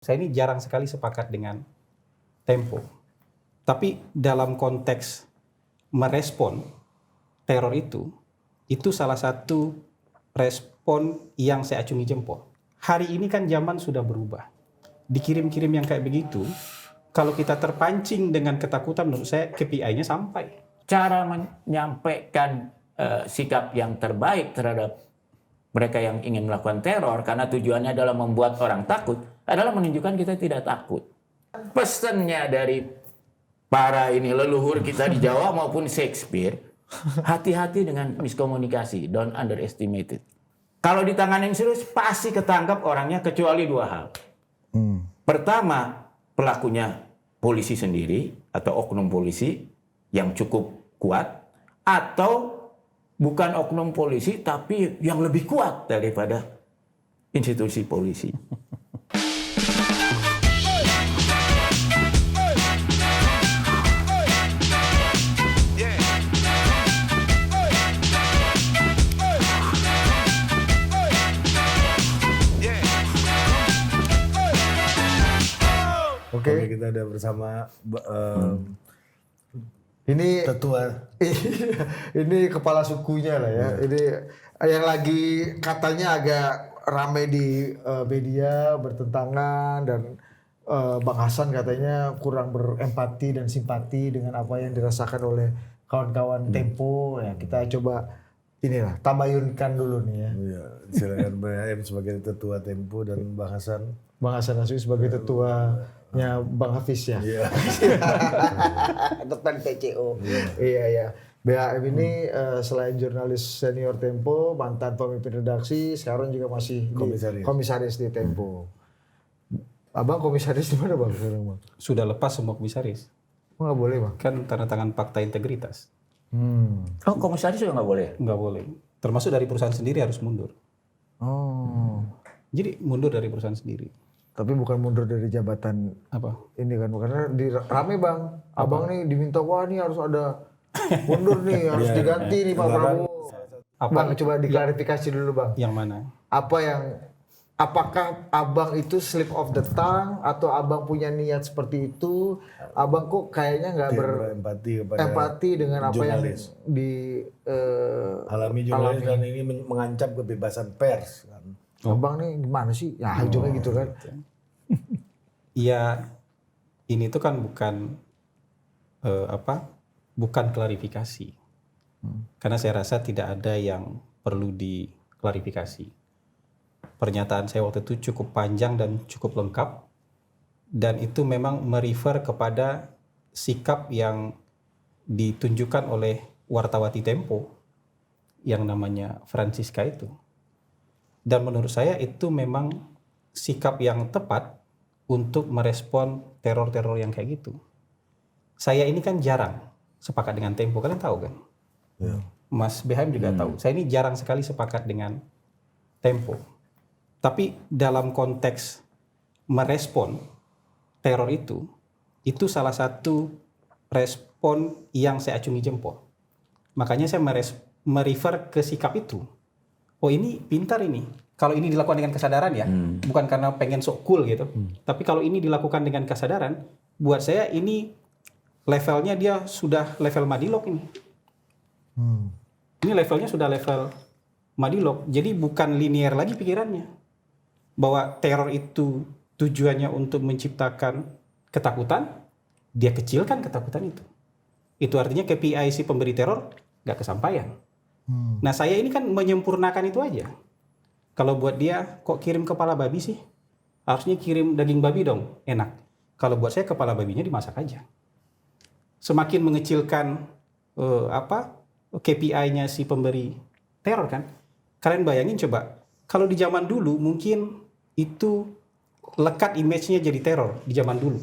Saya ini jarang sekali sepakat dengan Tempo. Tapi dalam konteks merespon teror itu salah satu respon yang saya acungi jempol. Hari ini kan zaman sudah berubah. Dikirim-kirim yang kayak begitu, kalau kita terpancing dengan ketakutan, menurut saya KPI-nya sampai. Cara menyampaikan sikap yang terbaik terhadap mereka yang ingin melakukan teror karena tujuannya adalah membuat orang takut adalah menunjukkan kita tidak takut. Pesannya dari para ini leluhur kita di Jawa maupun Shakespeare, hati-hati dengan miskomunikasi, don't underestimate it. Kalau ditanganin serius pasti ketangkap orangnya kecuali dua hal. Pertama, pelakunya polisi sendiri atau oknum polisi yang cukup kuat, atau bukan oknum polisi tapi yang lebih kuat daripada institusi polisi. Oke, kita ada bersama ini tetua. Ini kepala sukunya lah ya. Ini yang lagi katanya agak ramai di media bertentangan dan Bang Hasan katanya kurang berempati dan simpati dengan apa yang dirasakan oleh kawan-kawan Tempo. Ya, kita coba inilah tabayunkan dulu nih ya. Iya, silakan Bang AM sebagai tetua Tempo dan Bang Hasan. Bang Hasan Naswi sebagai tetuanya Bang Hafiz ya. Iya. Depan PCO. Iya ya. BAM ini selain jurnalis senior Tempo, mantan pemimpin redaksi, sekarang juga masih komisaris di Tempo. Abang komisaris di mana Bang sekarang Bang? Sudah lepas semua komisaris. Nggak boleh Bang? Kan tanda tangan fakta integritas. Oh, komisaris juga nggak boleh? Nggak boleh. Termasuk dari perusahaan sendiri harus mundur. Oh. Jadi mundur dari perusahaan sendiri. Tapi bukan mundur dari jabatan Apa? ini kan, karena rame Bang. Abang nih diminta, wah nih harus ada mundur nih, harus diganti nih Pak Prabowo. Bang coba diklarifikasi dulu Bang. Yang mana? Apakah Abang itu slip of the tongue atau Abang punya niat seperti itu? Abang kok kayaknya nggak berempati dengan apa yang alami jurnalis dan ini mengancam kebebasan pers kan. Abang nih gimana sih? Ya ujungnya gitu kan. Iya, ini tuh kan bukan klarifikasi. Karena saya rasa tidak ada yang perlu diklarifikasi. Pernyataan saya waktu itu cukup panjang dan cukup lengkap, dan itu memang merefer kepada sikap yang ditunjukkan oleh wartawati Tempo yang namanya Francisca itu. Dan menurut saya itu memang sikap yang tepat untuk merespon teror-teror yang kayak gitu. Saya ini kan jarang sepakat dengan Tempo, kalian tahu kan? Ya. Mas Beham juga tahu. Saya ini jarang sekali sepakat dengan Tempo. Tapi dalam konteks merespon teror itu salah satu respon yang saya acungi jempol. Makanya saya merefer ke sikap itu. Oh ini pintar ini. Kalau ini dilakukan dengan kesadaran ya, bukan karena pengen sok cool gitu. Tapi kalau ini dilakukan dengan kesadaran, buat saya ini levelnya dia sudah level Madilog ini. Ini levelnya sudah level Madilog. Jadi bukan linear lagi pikirannya. Bahwa teror itu tujuannya untuk menciptakan ketakutan, dia kecilkan ketakutan itu. Itu artinya KPI si pemberi teror gak kesampaian. Nah saya ini kan menyempurnakan itu aja. Kalau buat dia kok kirim kepala babi sih? Harusnya kirim daging babi dong, enak. Kalau buat saya kepala babinya dimasak aja. Semakin mengecilkan KPI-nya si pemberi teror kan. Kalian bayangin coba, kalau di zaman dulu mungkin itu lekat image-nya jadi teror di zaman dulu.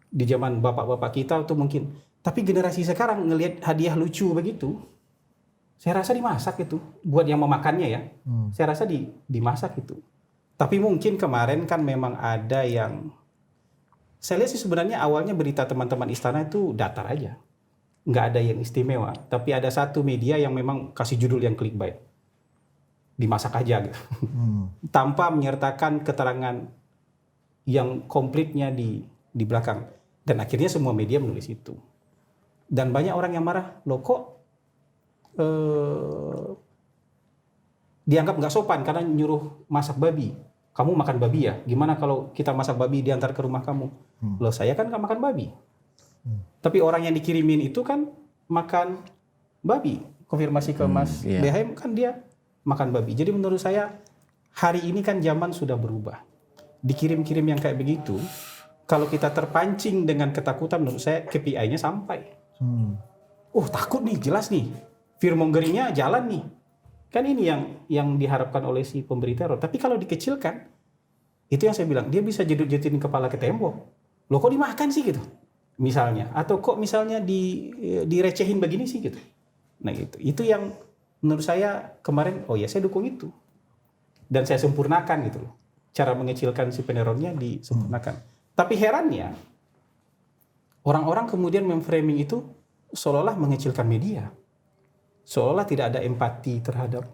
Di zaman bapak-bapak kita itu mungkin. Tapi generasi sekarang ngelihat hadiah lucu begitu, saya rasa dimasak itu. Buat yang memakannya ya, saya rasa dimasak itu. Tapi mungkin kemarin kan memang ada yang, saya lihat sih sebenarnya awalnya berita teman-teman istana itu datar aja. Nggak ada yang istimewa. Tapi ada satu media yang memang kasih judul yang clickbait. Dimasak aja gitu. Tanpa menyertakan keterangan yang komplitnya di belakang. Dan akhirnya semua media menulis itu. Dan banyak orang yang marah, loh kok dianggap nggak sopan karena nyuruh masak babi. Kamu makan babi ya? Gimana kalau kita masak babi diantar ke rumah kamu? Loh saya kan nggak makan babi. Tapi orang yang dikirimin itu kan makan babi. Konfirmasi ke Mas BHM kan dia makan babi. Jadi menurut saya hari ini kan zaman sudah berubah. Dikirim-kirim yang kayak begitu, kalau kita terpancing dengan ketakutan, menurut saya KPI-nya sampai. Takut nih, jelas nih. Fear-mongeringnya jalan nih. Kan ini yang diharapkan oleh si pemberi teror. Tapi kalau dikecilkan, itu yang saya bilang, dia bisa jedut-jedutin kepala ke tembok. Loh kok dimakan sih gitu? Misalnya. Atau kok misalnya direcehin begini sih gitu. Nah itu yang menurut saya kemarin, oh ya saya dukung itu. Dan saya sempurnakan gitu loh. Cara mengecilkan si penerornya disempurnakan. Tapi herannya, orang-orang kemudian memframing itu seolah-olah mengecilkan media. Seolah tidak ada empati terhadap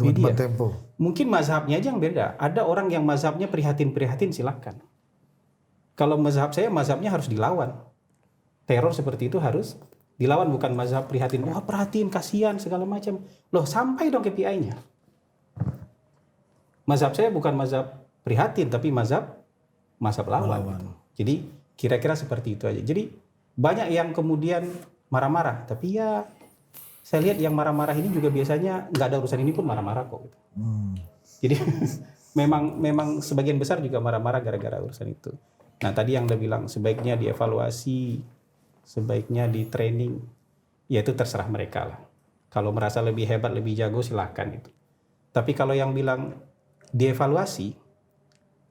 media. Tempo. Mungkin mazhabnya aja yang beda. Ada orang yang mazhabnya prihatin-prihatin, silakan. Kalau mazhab saya, mazhabnya harus dilawan. Teror seperti itu harus dilawan, bukan mazhab prihatin. Wah perhatiin, kasihan, segala macam. Loh sampai dong KPI-nya. Mazhab saya bukan mazhab prihatin, tapi mazhab lawan. Jadi kira-kira seperti itu aja. Jadi banyak yang kemudian marah-marah, tapi ya saya lihat yang marah-marah ini juga biasanya nggak ada urusan ini pun marah-marah kok. Gitu. Jadi memang sebagian besar juga marah-marah gara-gara urusan itu. Nah tadi yang udah bilang sebaiknya dievaluasi, sebaiknya di training, ya itu terserah mereka lah. Kalau merasa lebih hebat, lebih jago silahkan itu. Tapi kalau yang bilang dievaluasi,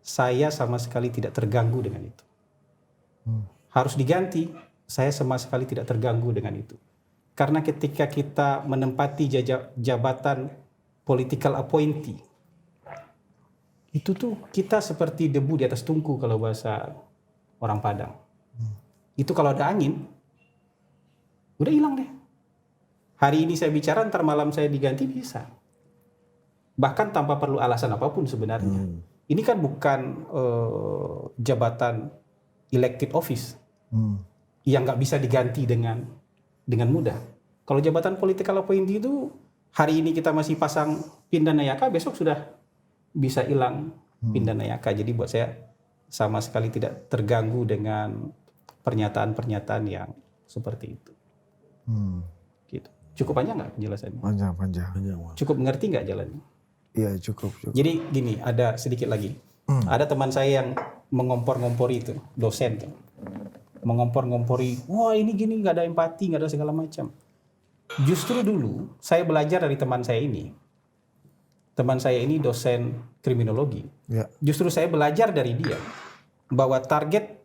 saya sama sekali tidak terganggu dengan itu. Harus diganti, saya sama sekali tidak terganggu dengan itu. Karena ketika kita menempati jabatan political appointee, itu tuh kita seperti debu di atas tungku kalau bahasa orang Padang. Itu kalau ada angin, udah hilang deh. Hari ini saya bicara, ntar malam saya diganti bisa. Bahkan tanpa perlu alasan apapun sebenarnya. Ini kan bukan jabatan elected office yang nggak bisa diganti dengan mudah. Kalau jabatan political appointee itu hari ini kita masih pasang Pindanayaka, besok sudah bisa hilang Pindanayaka. Jadi buat saya sama sekali tidak terganggu dengan pernyataan-pernyataan yang seperti itu. Gitu. Cukup panjang nggak penjelasannya? Panjang. Cukup mengerti nggak jalannya? Iya cukup. Jadi gini, ada sedikit lagi. Ada teman saya yang mengompor-ngompori itu, dosen tuh. Mengompor-ngompori, wah ini gini nggak ada empati, nggak ada segala macam. Justru dulu saya belajar dari teman saya ini. Teman saya ini dosen kriminologi. Ya. Justru saya belajar dari dia bahwa target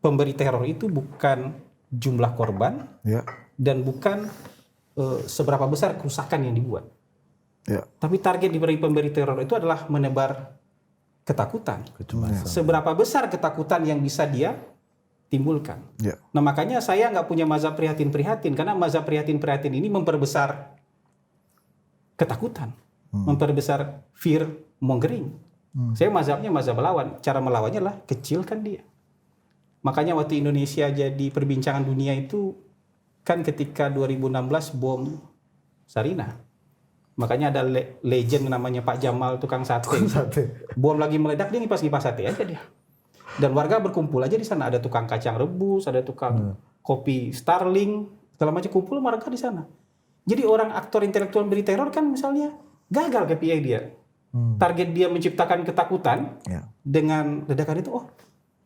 pemberi teror itu bukan jumlah korban dan bukan seberapa besar kerusakan yang dibuat. Ya. Tapi target diberi pemberi teror itu adalah menebar ketakutan. Seberapa besar ketakutan yang bisa dia timbulkan. Ya. Nah makanya saya nggak punya mazhab prihatin-prihatin, karena mazhab prihatin-prihatin ini memperbesar ketakutan, memperbesar fear mongering. Saya mazhabnya mazhab lawan. Cara melawannya adalah kecilkan dia. Makanya waktu Indonesia jadi perbincangan dunia itu kan ketika 2016 bom Sarinah. Makanya ada legend namanya Pak Jamal tukang sate. Bom lagi meledak, dia ngipas-ngipas sate aja dia. Dan warga berkumpul aja di sana. Ada tukang kacang rebus, ada tukang kopi Starling, segala macam kumpul warga di sana. Jadi orang aktor intelektual beri teror kan misalnya gagal KPI dia. Target dia menciptakan ketakutan dengan ledakan itu,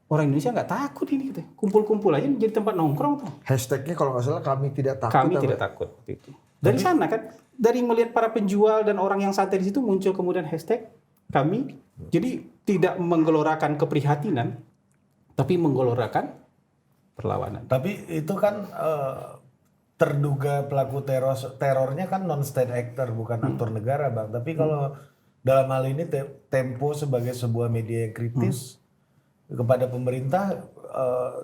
orang Indonesia nggak takut ini gitu. Kumpul-kumpul aja jadi tempat nongkrong tuh. Hashtagnya kalau nggak salah kami tidak takut. Kami tidak takut itu. Dari sana kan, dari melihat para penjual dan orang yang santai di situ muncul kemudian hashtag kami. Jadi tidak menggelorakan keprihatinan, tapi menggelorakan perlawanan. Tapi itu kan terduga pelaku terornya kan non-state actor, bukan aktor negara, Bang. Tapi kalau dalam hal ini Tempo sebagai sebuah media yang kritis kepada pemerintah,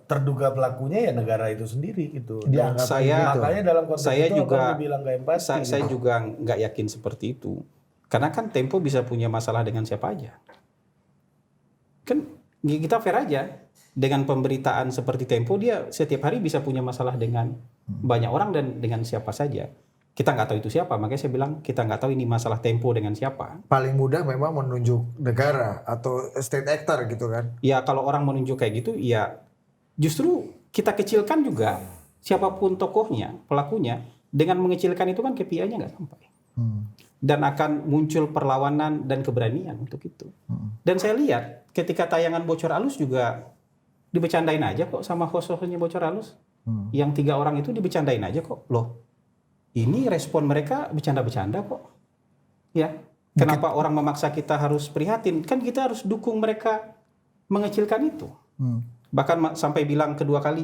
terduga pelakunya ya negara itu sendiri gitu. Makanya dalam konteks saya itu juga bilang gak empati. Saya juga nggak yakin seperti itu. Karena kan Tempo bisa punya masalah dengan siapa aja. Kan kita fair aja. Dengan pemberitaan seperti Tempo, dia setiap hari bisa punya masalah dengan banyak orang dan dengan siapa saja. Kita nggak tahu itu siapa, makanya saya bilang kita nggak tahu ini masalah Tempo dengan siapa. Paling mudah memang menunjuk negara atau state actor gitu kan. Ya kalau orang menunjuk kayak gitu, ya justru kita kecilkan juga siapapun tokohnya, pelakunya, dengan mengecilkan itu kan KPI-nya nggak sampai. Dan akan muncul perlawanan dan keberanian untuk itu. Dan saya lihat ketika tayangan Bocor Alus juga dibecandain aja kok sama host-hostnya Bocor Alus. Yang 3 orang itu dibecandain aja kok. Loh, ini respon mereka bercanda-bercanda kok. Ya, kenapa orang memaksa kita harus prihatin? Kan kita harus dukung mereka mengecilkan itu. Bahkan sampai bilang kedua kali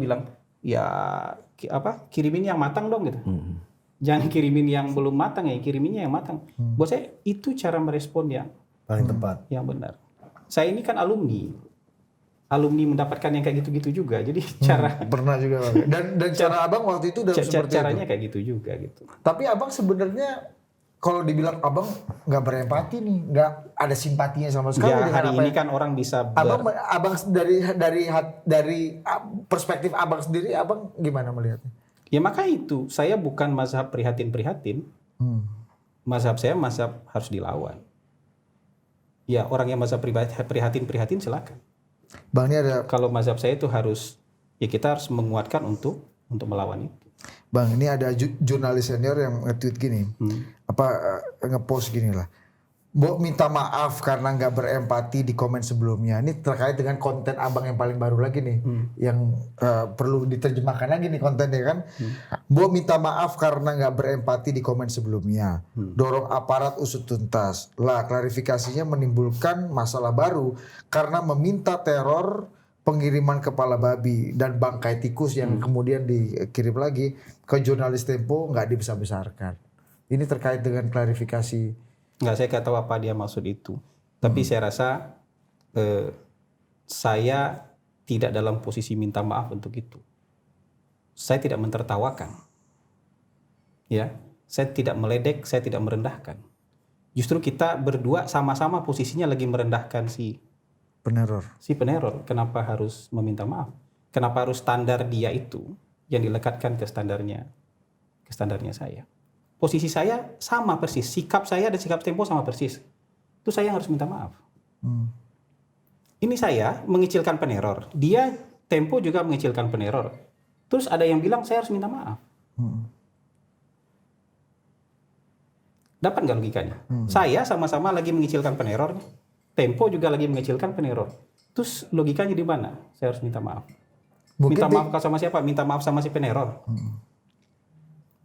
bilang, ya kirimin yang matang dong gitu. Jangan kirimin yang belum matang ya, kiriminnya yang matang. Buat saya itu cara merespon yang Paling tepat. yang benar. Saya ini kan alumni mendapatkan yang kayak gitu-gitu juga. Jadi cara Pernah juga Bang. Dan cara Abang waktu itu udah seperti caranya itu. kayak gitu juga gitu. Tapi Abang sebenarnya kalau dibilang Abang nggak berempati nih, nggak ada simpatinya sama sekali Ya dengan hari apa ini yang- kan orang bisa Abang dari perspektif Abang sendiri, Abang gimana melihatnya? ya maka itu saya bukan mazhab prihatin-prihatin. Mazhab saya mazhab harus dilawan. Ya orang yang mazhab prihatin silakan. Bang, ini ada Kalau mazhab saya itu harus ya kita harus menguatkan untuk melawan itu. Bang, ini ada jurnalis senior yang nge-tweet gini, nge-post gini lah. Mbok minta maaf karena nggak berempati di komen sebelumnya. Ini terkait dengan konten Abang yang paling baru lagi nih, yang perlu diterjemahkan lagi nih kontennya kan. Mbok minta maaf karena nggak berempati di komen sebelumnya. Dorong aparat usut tuntas. Lah klarifikasinya menimbulkan masalah baru karena meminta teror pengiriman kepala babi dan bangkai tikus yang kemudian dikirim lagi ke jurnalis Tempo nggak dibesar-besarkan. Ini terkait dengan klarifikasi. Nggak, saya nggak tahu apa dia maksud itu. Tapi saya rasa saya tidak dalam posisi minta maaf untuk itu. Saya tidak mentertawakan. Ya, saya tidak meledek, saya tidak merendahkan. Justru kita berdua sama-sama posisinya lagi merendahkan si peneror. Kenapa harus meminta maaf? Kenapa harus standar dia itu yang dilekatkan ke standarnya saya? Posisi saya sama persis, sikap saya dan sikap Tempo sama persis. Itu saya yang harus minta maaf. Ini saya mengecilkan peneror, dia Tempo juga mengecilkan peneror. Terus ada yang bilang saya harus minta maaf. Dapat nggak logikanya? Saya sama-sama lagi mengecilkan peneror, Tempo juga lagi mengecilkan peneror. Terus logikanya di mana? Saya harus minta maaf. Minta maaf sama siapa? Minta maaf sama si peneror?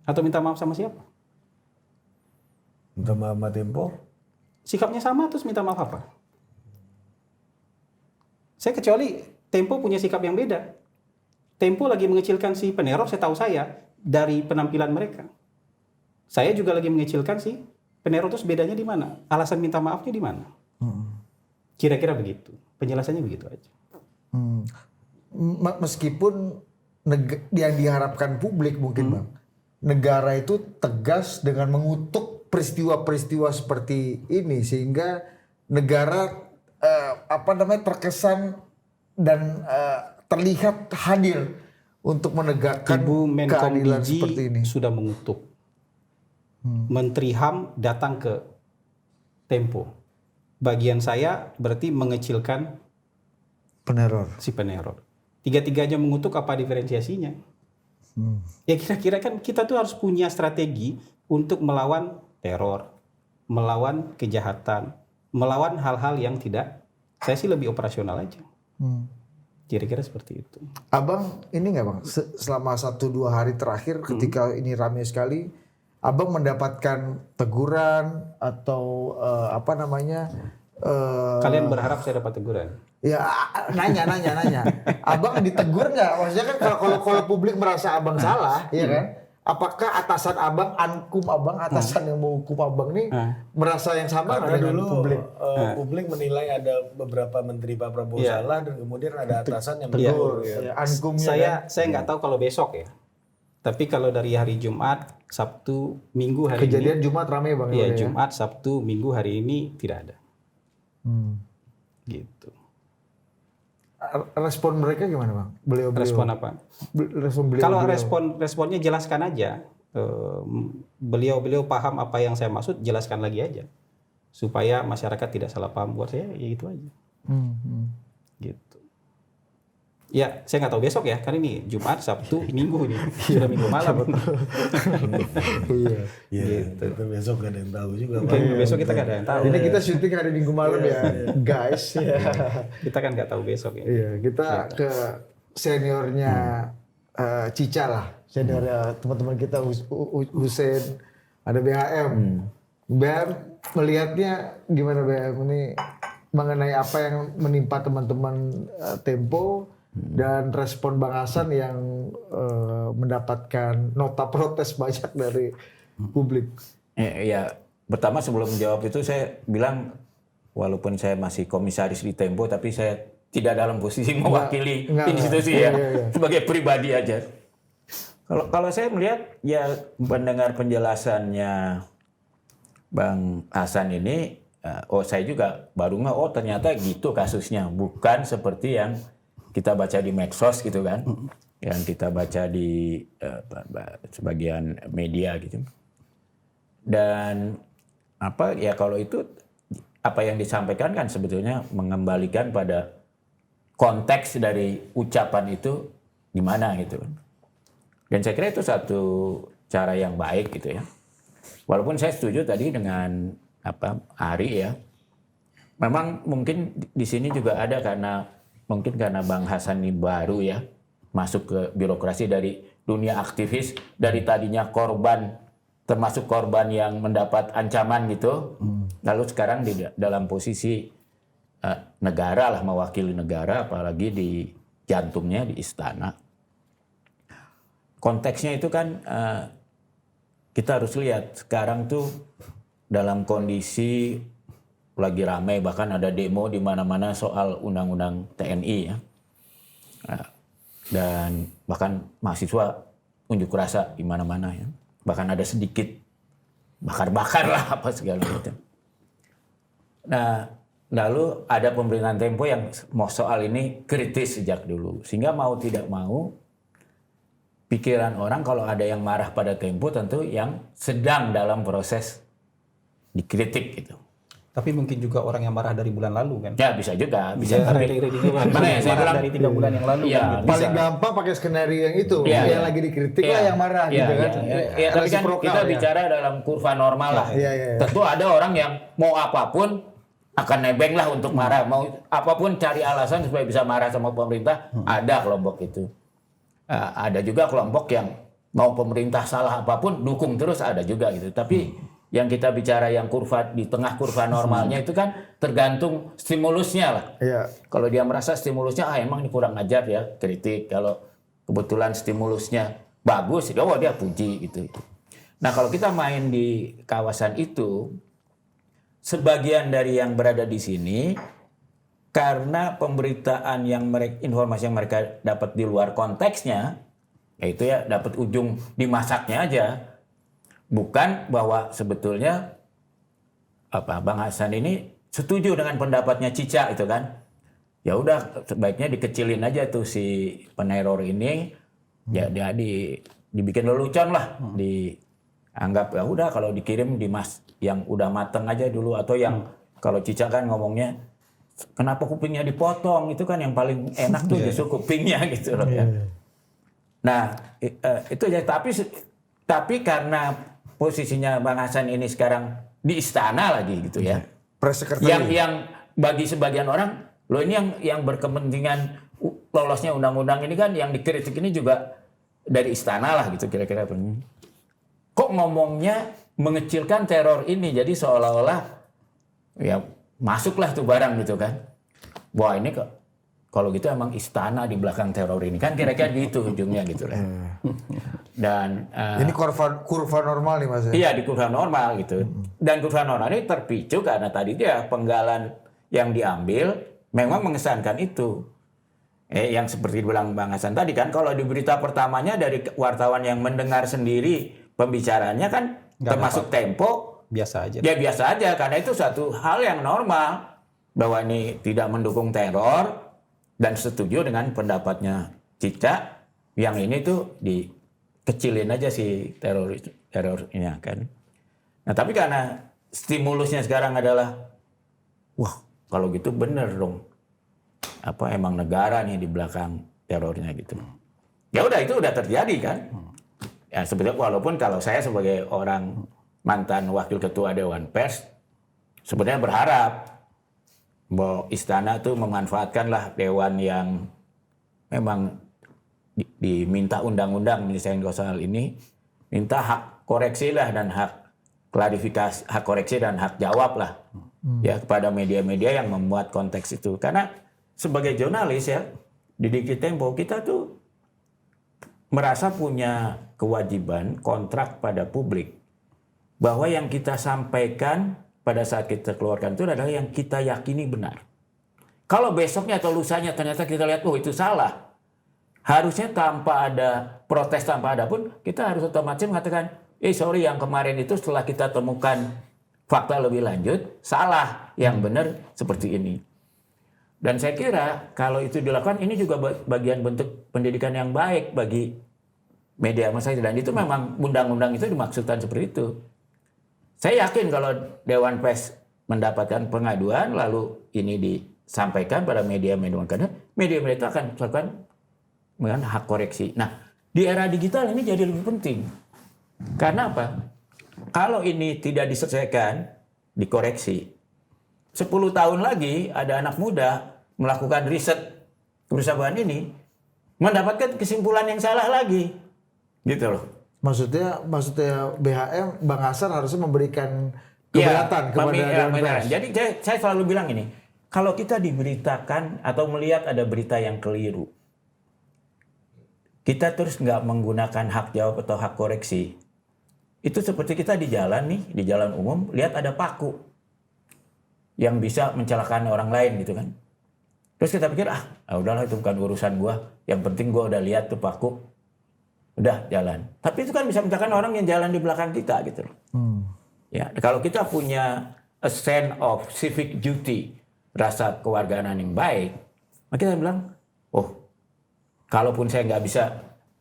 Atau minta maaf sama siapa? Minta maaf sama Tempo. Sikapnya sama terus minta maaf apa? Saya kecuali Tempo punya sikap yang beda. Tempo lagi mengecilkan si peneror, setahu saya dari penampilan mereka. Saya juga lagi mengecilkan si peneror, terus bedanya di mana? Alasan minta maafnya di mana? Kira-kira begitu. Penjelasannya begitu aja. Meskipun yang diharapkan publik mungkin Bang, negara itu tegas dengan mengutuk peristiwa-peristiwa seperti ini sehingga negara terkesan dan terlihat hadir untuk menegakkan Ibu Menkom keadilan Diji seperti ini. sudah mengutuk. Menteri HAM datang ke Tempo. Bagian saya berarti mengecilkan Peneror. si peneror. Tiga-tiganya mengutuk, apa diferensiasinya? Ya kira-kira kan kita tuh harus punya strategi untuk melawan teror, melawan kejahatan, melawan hal-hal yang tidak, saya sih lebih operasional aja. Kira-kira seperti itu. Abang ini nggak Bang, selama 1-2 hari terakhir ketika ini ramai sekali, Abang mendapatkan teguran atau Kalian berharap saya dapat teguran? ya nanya. Abang ditegur nggak? Maksudnya kan kalau publik merasa Abang salah, ya kan? Apakah atasan Abang, ankum Abang, atasan yang menghukum Abang nih merasa yang sama Karena dengan dulu publik? publik menilai ada beberapa menteri Pak Prabowo Iya. salah dan kemudian ada atasan yang Iya. menegur. Ya. Ya, ankumnya Saya nggak tahu kalau besok ya. Tapi kalau dari hari Jumat, Sabtu, Minggu hari kejadian Jumat ramai Bang. ini, ya ya? Jumat, Sabtu, Minggu hari ini tidak ada. Gitu. Respon mereka gimana bang? Beliau-beliau. Respon apa? Respon beliau. Kalau responnya jelaskan aja. Beliau paham apa yang saya maksud, jelaskan lagi aja supaya masyarakat tidak salah paham. Buat saya ya itu aja. Gitu. Ya saya nggak tahu besok ya, kan ini Jumat, Sabtu, Minggu nih, sudah Minggu malam. Iya. Iya, gitu. Besok gak ada yang tahu juga. Mungkin besok kita nggak ada yang tahu. Ini kita syuting hari Minggu malam ya, guys. Ya. Kita kan nggak tahu besok ya. Iya, kita ke seniornya Cica lah, seniornya teman-teman kita Husein, ada BHM. BHM melihatnya gimana BHM ini mengenai apa yang menimpa teman-teman Tempo dan respon Bang Hasan yang mendapatkan nota protes banyak dari publik. Ya, pertama sebelum menjawab itu saya bilang walaupun saya masih komisaris di Tempo, tapi saya tidak dalam posisi mewakili institusi ya, sebagai pribadi aja. Kalau saya melihat ya mendengar penjelasannya Bang Hasan ini, saya juga baru ternyata gitu kasusnya, bukan seperti yang kita baca di medsos gitu kan, yang kita baca di sebagian media gitu. Dan kalau itu apa yang disampaikan kan sebetulnya mengembalikan pada konteks dari ucapan itu gimana gitu. Dan saya kira itu satu cara yang baik gitu ya. Walaupun saya setuju tadi dengan Ari ya. Memang mungkin di sini juga ada karena Bang Hasan ini baru ya masuk ke birokrasi dari dunia aktivis, dari tadinya korban, termasuk korban yang mendapat ancaman gitu. Lalu sekarang di dalam posisi negara lah, mewakili negara, apalagi di jantungnya di istana. Konteksnya itu kan kita harus lihat sekarang tuh dalam kondisi lagi ramai, bahkan ada demo di mana-mana soal undang-undang TNI ya. Dan bahkan mahasiswa unjuk rasa di mana-mana ya. Bahkan ada sedikit bakar-bakar lah apa segala macam. Nah, lalu ada pemerintahan Tempo yang soal ini kritis sejak dulu. Sehingga mau tidak mau, pikiran orang kalau ada yang marah pada Tempo tentu yang sedang dalam proses dikritik gitu. Tapi mungkin juga orang yang marah dari bulan lalu kan? Ya bisa juga, bisa. Dari Mana ya, saya bilang dari 3 bulan yang lalu ya, kan? Gitu. Paling gampang pakai skenario yang itu, yang lagi dikritik lah yang marah gitu kan. Iya, tapi kan kita bicara dalam kurva normal lah. Tentu ada orang yang mau apapun akan nebeng lah untuk marah, mau apapun cari alasan supaya bisa marah sama pemerintah. Ada kelompok itu. Ada juga kelompok yang mau pemerintah salah apapun dukung terus, ada juga gitu. Tapi yang kita bicara yang kurva di tengah kurva normalnya itu kan tergantung stimulusnya lah. Kalau dia merasa stimulusnya emang ini kurang ajar ya, kritik. Kalau kebetulan stimulusnya bagus, dia puji gitu. Nah kalau kita main di kawasan itu, sebagian dari yang berada di sini karena pemberitaan yang informasi yang mereka dapat di luar konteksnya, yaitu ya dapat ujung dimasaknya aja. Bukan bahwa sebetulnya Bang Hasan ini setuju dengan pendapatnya Cica itu kan. Ya udah sebaiknya dikecilin aja tuh si peneror ini. Ya dia dibikin lelucon lah, dianggap ya udah kalau dikirim yang udah mateng aja dulu, atau yang kalau Cica kan ngomongnya kenapa kupingnya dipotong, itu kan yang paling enak tuh justru kupingnya gitu loh ya. Nah, itu aja, tapi karena posisinya Bang Hasan ini sekarang di istana lagi gitu ya. Press secretary. Yang bagi sebagian orang, loh ini yang berkepentingan lolosnya undang-undang ini kan yang dikritik ini juga dari istana lah gitu kira-kira. Kok ngomongnya mengecilkan teror ini, jadi seolah-olah ya masuklah tuh barang gitu kan. Wah ini kalau gitu emang istana di belakang teror ini kan kira-kira gitu ujungnya gitu lah. Dan ini kurva normal nih Mas. Iya di kurva normal gitu. Dan kurva normal ini terpicu karena tadi dia penggalan yang diambil memang mengesankan itu. Yang seperti dibilang Bang Hasan tadi kan, kalau di berita pertamanya dari wartawan yang mendengar sendiri pembicaranya kan termasuk Tempo biasa aja. Ya biasa aja karena itu satu hal yang normal. bahwa ini tidak mendukung teror dan setuju dengan pendapatnya Cica yang ini tuh dikecilin aja si terornya kan. Nah tapi karena stimulusnya sekarang adalah wah kalau gitu bener dong apa emang negara nih di belakang terornya gitu. Ya udah itu udah terjadi kan. Ya sebetulnya walaupun kalau saya sebagai orang mantan wakil ketua Dewan Pers sebenarnya berharap bahwa istana tuh memanfaatkanlah dewan yang memang diminta undang-undang misalnya soal ini minta hak koreksi lah dan hak klarifikasi, hak koreksi dan hak jawab lah ya kepada media-media yang memuat konteks itu. Karena sebagai jurnalis ya di Dikti Tempo kita tuh merasa punya kewajiban kontrak pada publik bahwa yang kita sampaikan pada saat kita keluarkan itu adalah yang kita yakini benar. Kalau besoknya atau lusanya ternyata kita lihat oh itu salah, harusnya tanpa ada protes tanpa ada pun kita harus otomatis mengatakan sorry yang kemarin itu setelah kita temukan fakta lebih lanjut salah, yang benar seperti ini. Dan saya kira kalau itu dilakukan ini juga bagian bentuk pendidikan yang baik bagi media massa dan itu memang undang-undang itu dimaksudkan seperti itu. Saya yakin kalau Dewan Pers mendapatkan pengaduan lalu ini disampaikan pada media-media karena media-media itu akan melakukan dengan hak koreksi. Nah, di era digital ini jadi lebih penting. Karena apa? Kalau ini tidak diselesaikan, dikoreksi, 10 tahun lagi ada anak muda melakukan riset kebersamaan ini, mendapatkan kesimpulan yang salah lagi. Gitu loh. Maksudnya BHM, Bang Hasan harusnya memberikan keberatan kepada Dewan Pers. Jadi saya selalu bilang ini, kalau kita diberitakan atau melihat ada berita yang keliru, kita terus nggak menggunakan hak jawab atau hak koreksi. Itu seperti kita di jalan nih, di jalan umum, lihat ada paku yang bisa mencelakakan orang lain gitu kan. Terus kita pikir, udahlah itu bukan urusan gua. Yang penting gua udah lihat tuh paku, udah jalan. Tapi itu kan bisa mencelakakan orang yang jalan di belakang kita gitu loh. Ya, kalau kita punya a sense of civic duty, rasa kewarganegaraan yang baik, maka kita bilang, kalaupun saya nggak bisa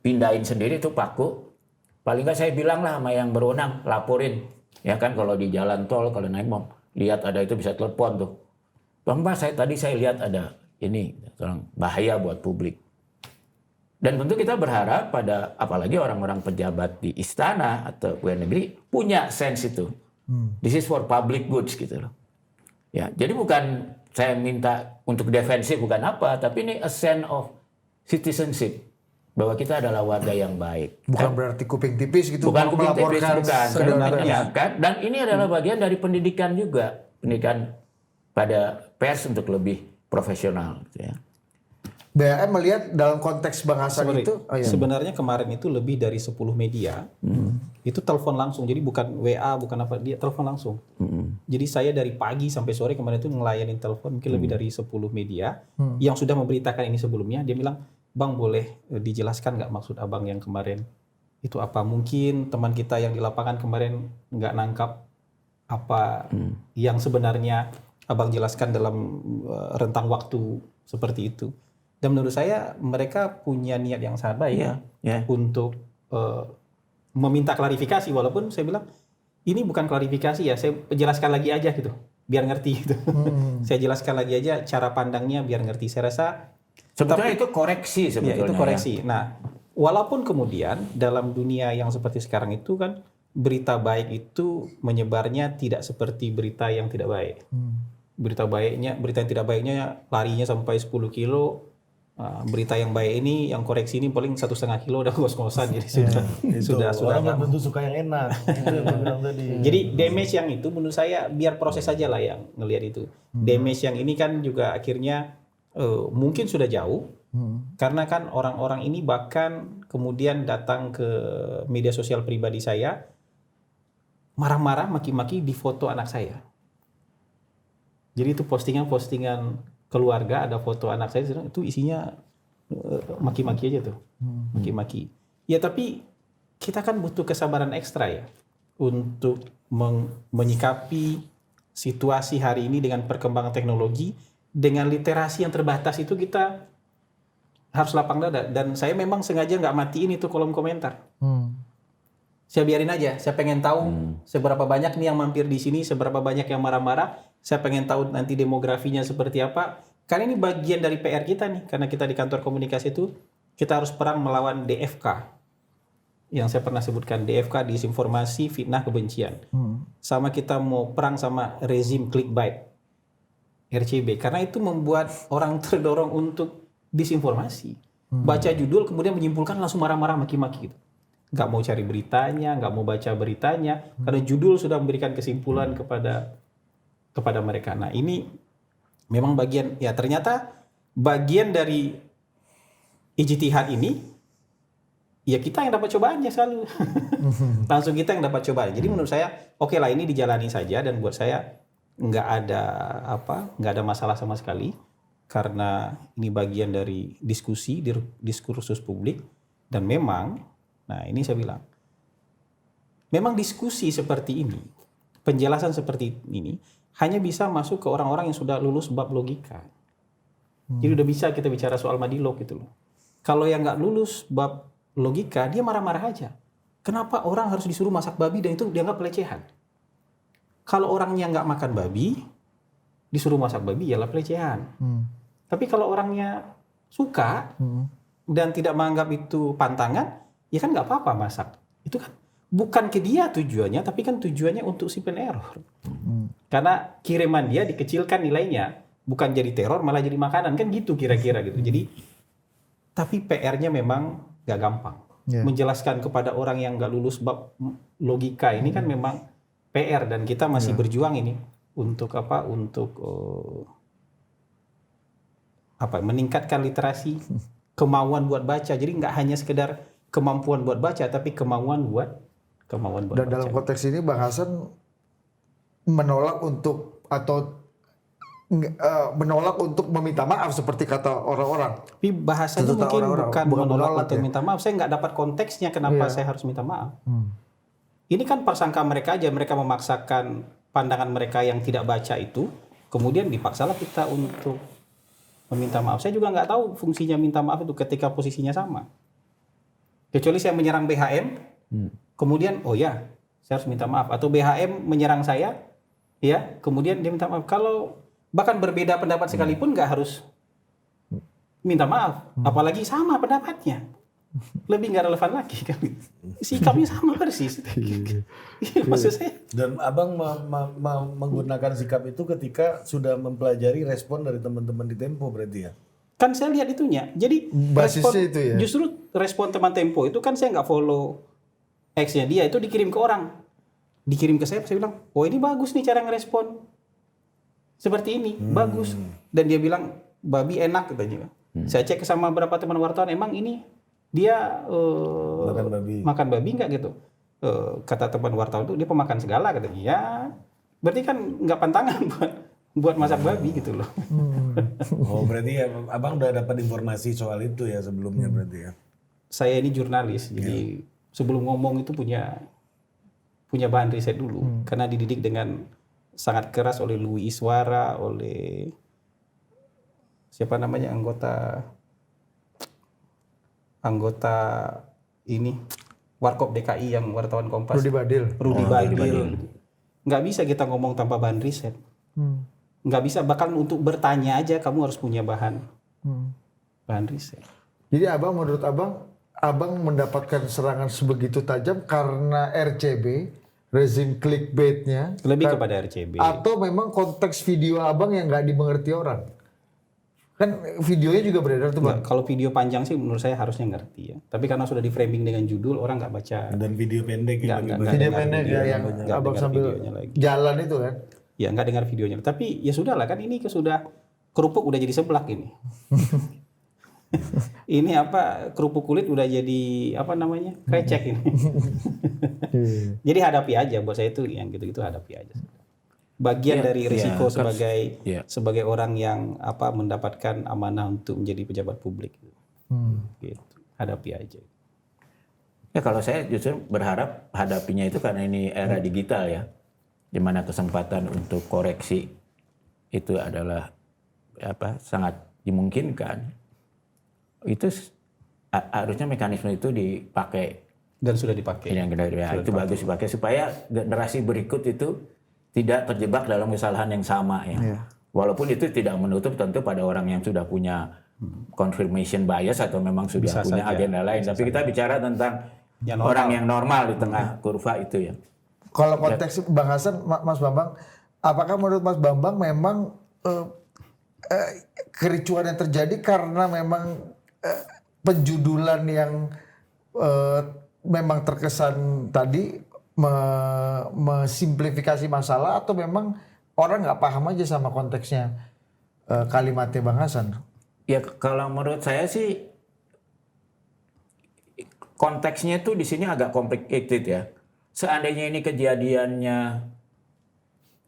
pindahin sendiri tuh paku, paling nggak saya bilang lah sama yang berwenang, laporin. Ya kan kalau di jalan tol, kalau naik mau lihat ada itu bisa telepon tuh. Bang, tadi saya lihat ada ini, bahaya buat publik. Dan tentu kita berharap pada apalagi orang-orang pejabat di istana atau luar negeri punya sense itu. This is for public goods gitu loh. Ya, jadi bukan saya minta untuk defensif bukan apa, tapi ini a sense of citizenship bahwa kita adalah warga yang baik. Bukan berarti kuping tipis gitu. Bukan kuping tipis, melaporkan bukan. sebenarnya. Kan? Dan ini adalah bagian dari pendidikan juga, pendidikan pada pers untuk lebih profesional. Gitu ya. BHM melihat dalam konteks Bang Hasan itu sebenarnya kemarin itu lebih dari 10 media itu telepon langsung, jadi bukan WA bukan apa, dia telepon langsung. Jadi saya dari pagi sampai sore kemarin itu ngelayanin telepon mungkin lebih dari 10 media yang sudah memberitakan ini sebelumnya. Dia bilang, Bang boleh dijelaskan nggak maksud abang yang kemarin itu apa? Mungkin teman kita yang di lapangan kemarin nggak nangkap apa yang sebenarnya abang jelaskan dalam rentang waktu seperti itu. Dan menurut saya mereka punya niat yang sangat baik untuk meminta klarifikasi, walaupun saya bilang ini bukan klarifikasi ya, saya jelaskan lagi aja gitu biar ngerti gitu. Saya jelaskan lagi aja cara pandangnya biar ngerti. Saya rasa sebetulnya itu koreksi sebetulnya. Ya, itu koreksi. Nah, walaupun kemudian dalam dunia yang seperti sekarang itu kan berita baik itu menyebarnya tidak seperti berita yang tidak baik. Berita yang tidak baiknya larinya sampai 10 kilo. Berita yang baik ini, yang koreksi ini paling 1,5 kilo udah ngos-ngosan, jadi sudah orang belum tentu suka yang enak. Itu yang gue bilang tadi. Jadi damage yang itu menurut saya biar proses saja lah yang ngelihat itu. Damage yang ini kan juga akhirnya mungkin sudah jauh karena kan orang-orang ini bahkan kemudian datang ke media sosial pribadi saya marah-marah, maki-maki di foto anak saya. Jadi itu postingan keluarga, ada foto anak saya, itu isinya maki-maki aja tuh. Maki-maki. Ya tapi kita kan butuh kesabaran ekstra ya untuk menyikapi situasi hari ini dengan perkembangan teknologi, dengan literasi yang terbatas itu kita harus lapang dada. Dan saya memang sengaja nggak matiin itu kolom komentar. Saya biarin aja. Saya pengen tahu seberapa banyak nih yang mampir di sini, seberapa banyak yang marah-marah. Saya pengen tahu nanti demografinya seperti apa. Karena ini bagian dari PR kita nih. Karena kita di kantor komunikasi itu, kita harus perang melawan DFK. Yang saya pernah sebutkan, DFK, disinformasi, fitnah, kebencian. Sama kita mau perang sama rezim clickbait, RCB. Karena itu membuat orang terdorong untuk disinformasi. Baca judul, kemudian menyimpulkan langsung marah-marah, maki-maki gitu. Nggak mau cari beritanya, nggak mau baca beritanya, karena judul sudah memberikan kesimpulan kepada mereka. Nah ini memang bagian, ya ternyata bagian dari ijtihad ini, ya kita yang dapat cobaannya selalu. Langsung kita yang dapat cobaan. Jadi menurut saya, oke lah ini dijalani saja, dan buat saya nggak ada masalah sama sekali, karena ini bagian dari diskusi, diskursus publik, dan memang, nah ini saya bilang, memang diskusi seperti ini, penjelasan seperti ini, hanya bisa masuk ke orang-orang yang sudah lulus bab logika. Jadi udah bisa kita bicara soal madilog gitu loh. Kalau yang nggak lulus bab logika, dia marah-marah aja. Kenapa orang harus disuruh masak babi dan itu dianggap pelecehan? Kalau orangnya nggak makan babi, disuruh masak babi, ialah pelecehan. Tapi kalau orangnya suka dan tidak menganggap itu pantangan, ya kan nggak apa-apa masak. Itu kan bukan ke dia tujuannya, tapi kan tujuannya untuk si peneror. Karena kiriman dia dikecilkan nilainya, bukan jadi teror malah jadi makanan, kan gitu kira-kira gitu. Jadi, tapi PR-nya memang nggak gampang. Menjelaskan kepada orang yang nggak lulus bab logika ini kan memang PR, dan kita masih berjuang ini untuk apa? Untuk meningkatkan literasi, kemauan buat baca. Jadi nggak hanya sekedar kemampuan buat baca, tapi kemauan buat Dan baca. dalam konteks ini Bang Hasan menolak untuk meminta maaf seperti kata orang-orang. Tapi bahasanya Tuntutan mungkin orang-orang, bukan bukan menolak menolak untuk ya. minta maaf. Saya nggak dapat konteksnya kenapa saya harus minta maaf. Ini kan persangka mereka aja, mereka memaksakan pandangan mereka yang tidak baca itu, kemudian dipaksalah kita untuk meminta maaf. Saya juga nggak tahu fungsinya minta maaf itu ketika posisinya sama. Kecuali saya menyerang BHM, kemudian oh ya, saya harus minta maaf. Atau BHM menyerang saya, ya, kemudian dia minta maaf. Kalau bahkan berbeda pendapat sekalipun nggak harus minta maaf, apalagi sama pendapatnya. Lebih nggak relevan lagi kan. Sikapnya sama persis. Maksud saya. Dan abang menggunakan sikap itu ketika sudah mempelajari respon dari teman-teman di Tempo berarti ya? Kan saya lihat itunya. Jadi Basisnya itu ya? justru respon teman Tempo itu kan saya nggak follow X-nya dia, itu dikirim ke orang. Dikirim ke saya bilang, oh ini bagus nih cara ngerespon. Seperti ini, bagus. Dan dia bilang, babi enak katanya. Saya cek sama beberapa teman wartawan, emang ini dia makan babi nggak gitu? Kata teman wartawan itu dia pemakan segala katanya. Ya, berarti kan nggak pantangan buat masak babi gitu loh. Oh berarti ya abang udah dapat informasi soal itu ya sebelumnya berarti ya? Saya ini jurnalis, jadi sebelum ngomong itu punya bahan riset dulu. Karena dididik dengan sangat keras oleh Louis Iswara, oleh siapa namanya anggota ini Warkop DKI yang wartawan Kompas, Rudi Badil. Nggak bisa kita ngomong tanpa bahan riset. Nggak bisa, bahkan untuk bertanya aja kamu harus punya bahan riset. Jadi menurut abang mendapatkan serangan sebegitu tajam karena RCB, rezim clickbaitnya, Lebih kepada RCB. atau memang konteks video abang yang nggak dimengerti orang? Kan videonya juga beredar tuh Bang. Nggak, kalau video panjang sih menurut saya harusnya ngerti ya. Tapi karena sudah di framing dengan judul, orang nggak baca. Dan video pendek Nggak, yang nggak, lebih nggak. Video dengar pendek video, ya yang nggak abang dengar sambil videonya lagi. jalan itu kan? Ya nggak dengar videonya. Tapi ya sudah lah kan ini sudah kerupuk udah jadi seblak ini. Ini kerupuk kulit udah jadi krecek ini. Jadi hadapi aja, buat saya itu yang gitu-gitu hadapi aja. Bagian dari risiko sebagai orang yang mendapatkan amanah untuk menjadi pejabat publik. Gitu. Hadapi aja. Ya kalau saya justru berharap hadapinya itu karena ini era digital ya. di mana kesempatan untuk koreksi itu adalah sangat dimungkinkan, itu harusnya mekanisme itu dipakai. Dan sudah dipakai. Itu bagus dipakai supaya generasi berikut itu tidak terjebak dalam kesalahan yang sama ya. Walaupun itu tidak menutup tentu pada orang yang sudah punya confirmation bias atau memang sudah Bisa punya saja. agenda lain. Tapi kita bicara tentang Yang orang yang normal di tengah kurva itu ya. Kalau konteks Bang Hasan, Mas Bambang, apakah menurut Mas Bambang memang kericuhan yang terjadi karena memang penjudulan yang memang terkesan tadi mesimplifikasi masalah, atau memang orang nggak paham aja sama konteksnya kalimatnya Bang Hasan? Ya kalau menurut saya sih konteksnya tuh di sini agak complicated ya. Seandainya ini kejadiannya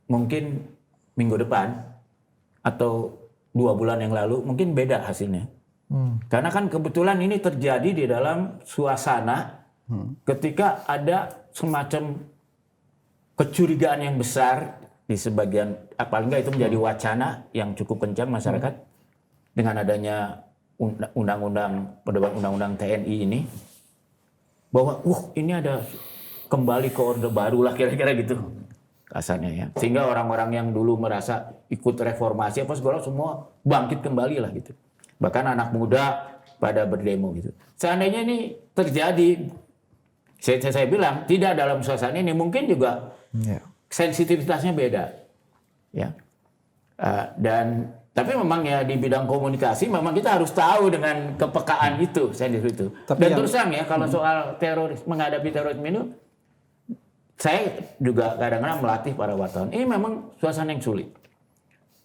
mungkin minggu depan atau 2 bulan yang lalu, mungkin beda hasilnya. Karena kan kebetulan ini terjadi di dalam suasana ketika ada semacam kecurigaan yang besar di sebagian, paling nggak itu menjadi wacana yang cukup kencang masyarakat dengan adanya perubahan undang-undang TNI ini, bahwa ini ada kembali ke orde baru lah kira-kira gitu kasarnya ya, sehingga orang-orang yang dulu merasa ikut reformasi apa segala semua bangkit kembali lah gitu, bahkan anak muda pada berdemo gitu. Seandainya ini terjadi, saya bilang tidak dalam suasana ini, mungkin juga sensitivitasnya beda ya. Dan tapi memang ya di bidang komunikasi memang kita harus tahu dengan kepekaan itu, sensitif itu. Tapi Dan terus terang ya, kalau soal teroris, menghadapi terorisme ini, saya juga kadang-kadang melatih para wartawan. Ini memang suasana yang sulit.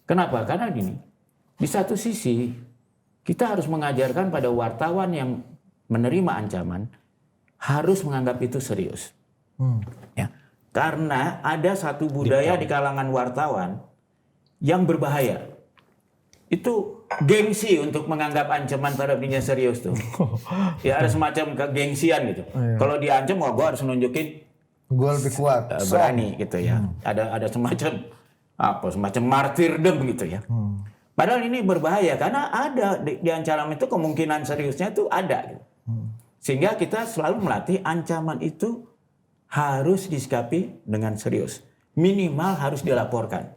Kenapa? Karena gini, di satu sisi kita harus mengajarkan pada wartawan yang menerima ancaman harus menganggap itu serius. Ya. Karena ada satu budaya di kalangan wartawan yang berbahaya. Itu gengsi untuk menganggap ancaman terhadap dirinya serius tuh. Ya ada semacam kegengsian gitu. Kalau diancam, gue harus nunjukin Gue lebih kuat, berani gitu ya. Ada semacam semacam martyrdom gitu ya. Padahal ini berbahaya karena ada di ancaman itu kemungkinan seriusnya itu ada. Gitu. Sehingga kita selalu melatih ancaman itu harus disikapi dengan serius. Minimal harus dilaporkan.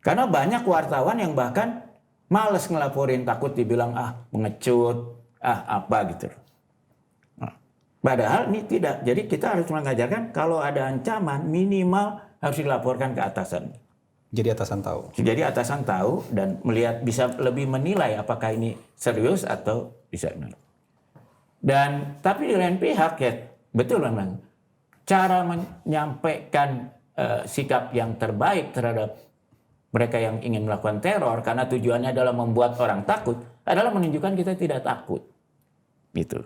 Karena banyak wartawan yang bahkan males ngelaporin, takut dibilang pengecut, apa gitu. Padahal ini tidak. Jadi kita harus mengajarkan kalau ada ancaman minimal harus dilaporkan ke atasan. Jadi atasan tahu. Jadi atasan tahu dan melihat, bisa lebih menilai apakah ini serius atau bisa. Dan tapi di lain pihak ya betul memang cara menyampaikan sikap yang terbaik terhadap mereka yang ingin melakukan teror karena tujuannya adalah membuat orang takut adalah menunjukkan kita tidak takut. Gitu.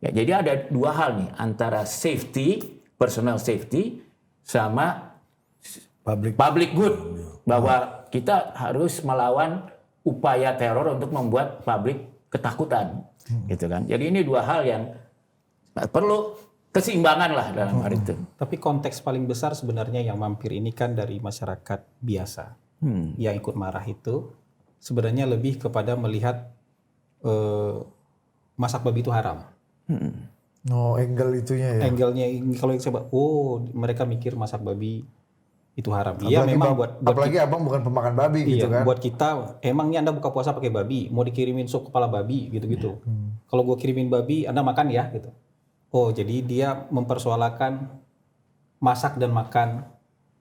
Ya, jadi ada dua hal nih, antara safety, personal safety, sama public good. Bahwa kita harus melawan upaya teror untuk membuat publik ketakutan. Gitu kan. Jadi ini dua hal yang perlu keseimbangan lah dalam hal itu. Tapi konteks paling besar sebenarnya yang mampir ini kan dari masyarakat biasa. Yang ikut marah itu sebenarnya lebih kepada melihat masak babi itu haram. Angle itunya ya. Angle-nya kalau yang saya mereka mikir masak babi itu haram. Iya memang apalagi abang bukan pemakan babi gitu kan. Buat kita, emangnya Anda buka puasa pakai babi, mau dikirimin sup kepala babi gitu-gitu. Kalau gue kirimin babi, Anda makan ya gitu. Oh, jadi dia mempersoalkan masak dan makan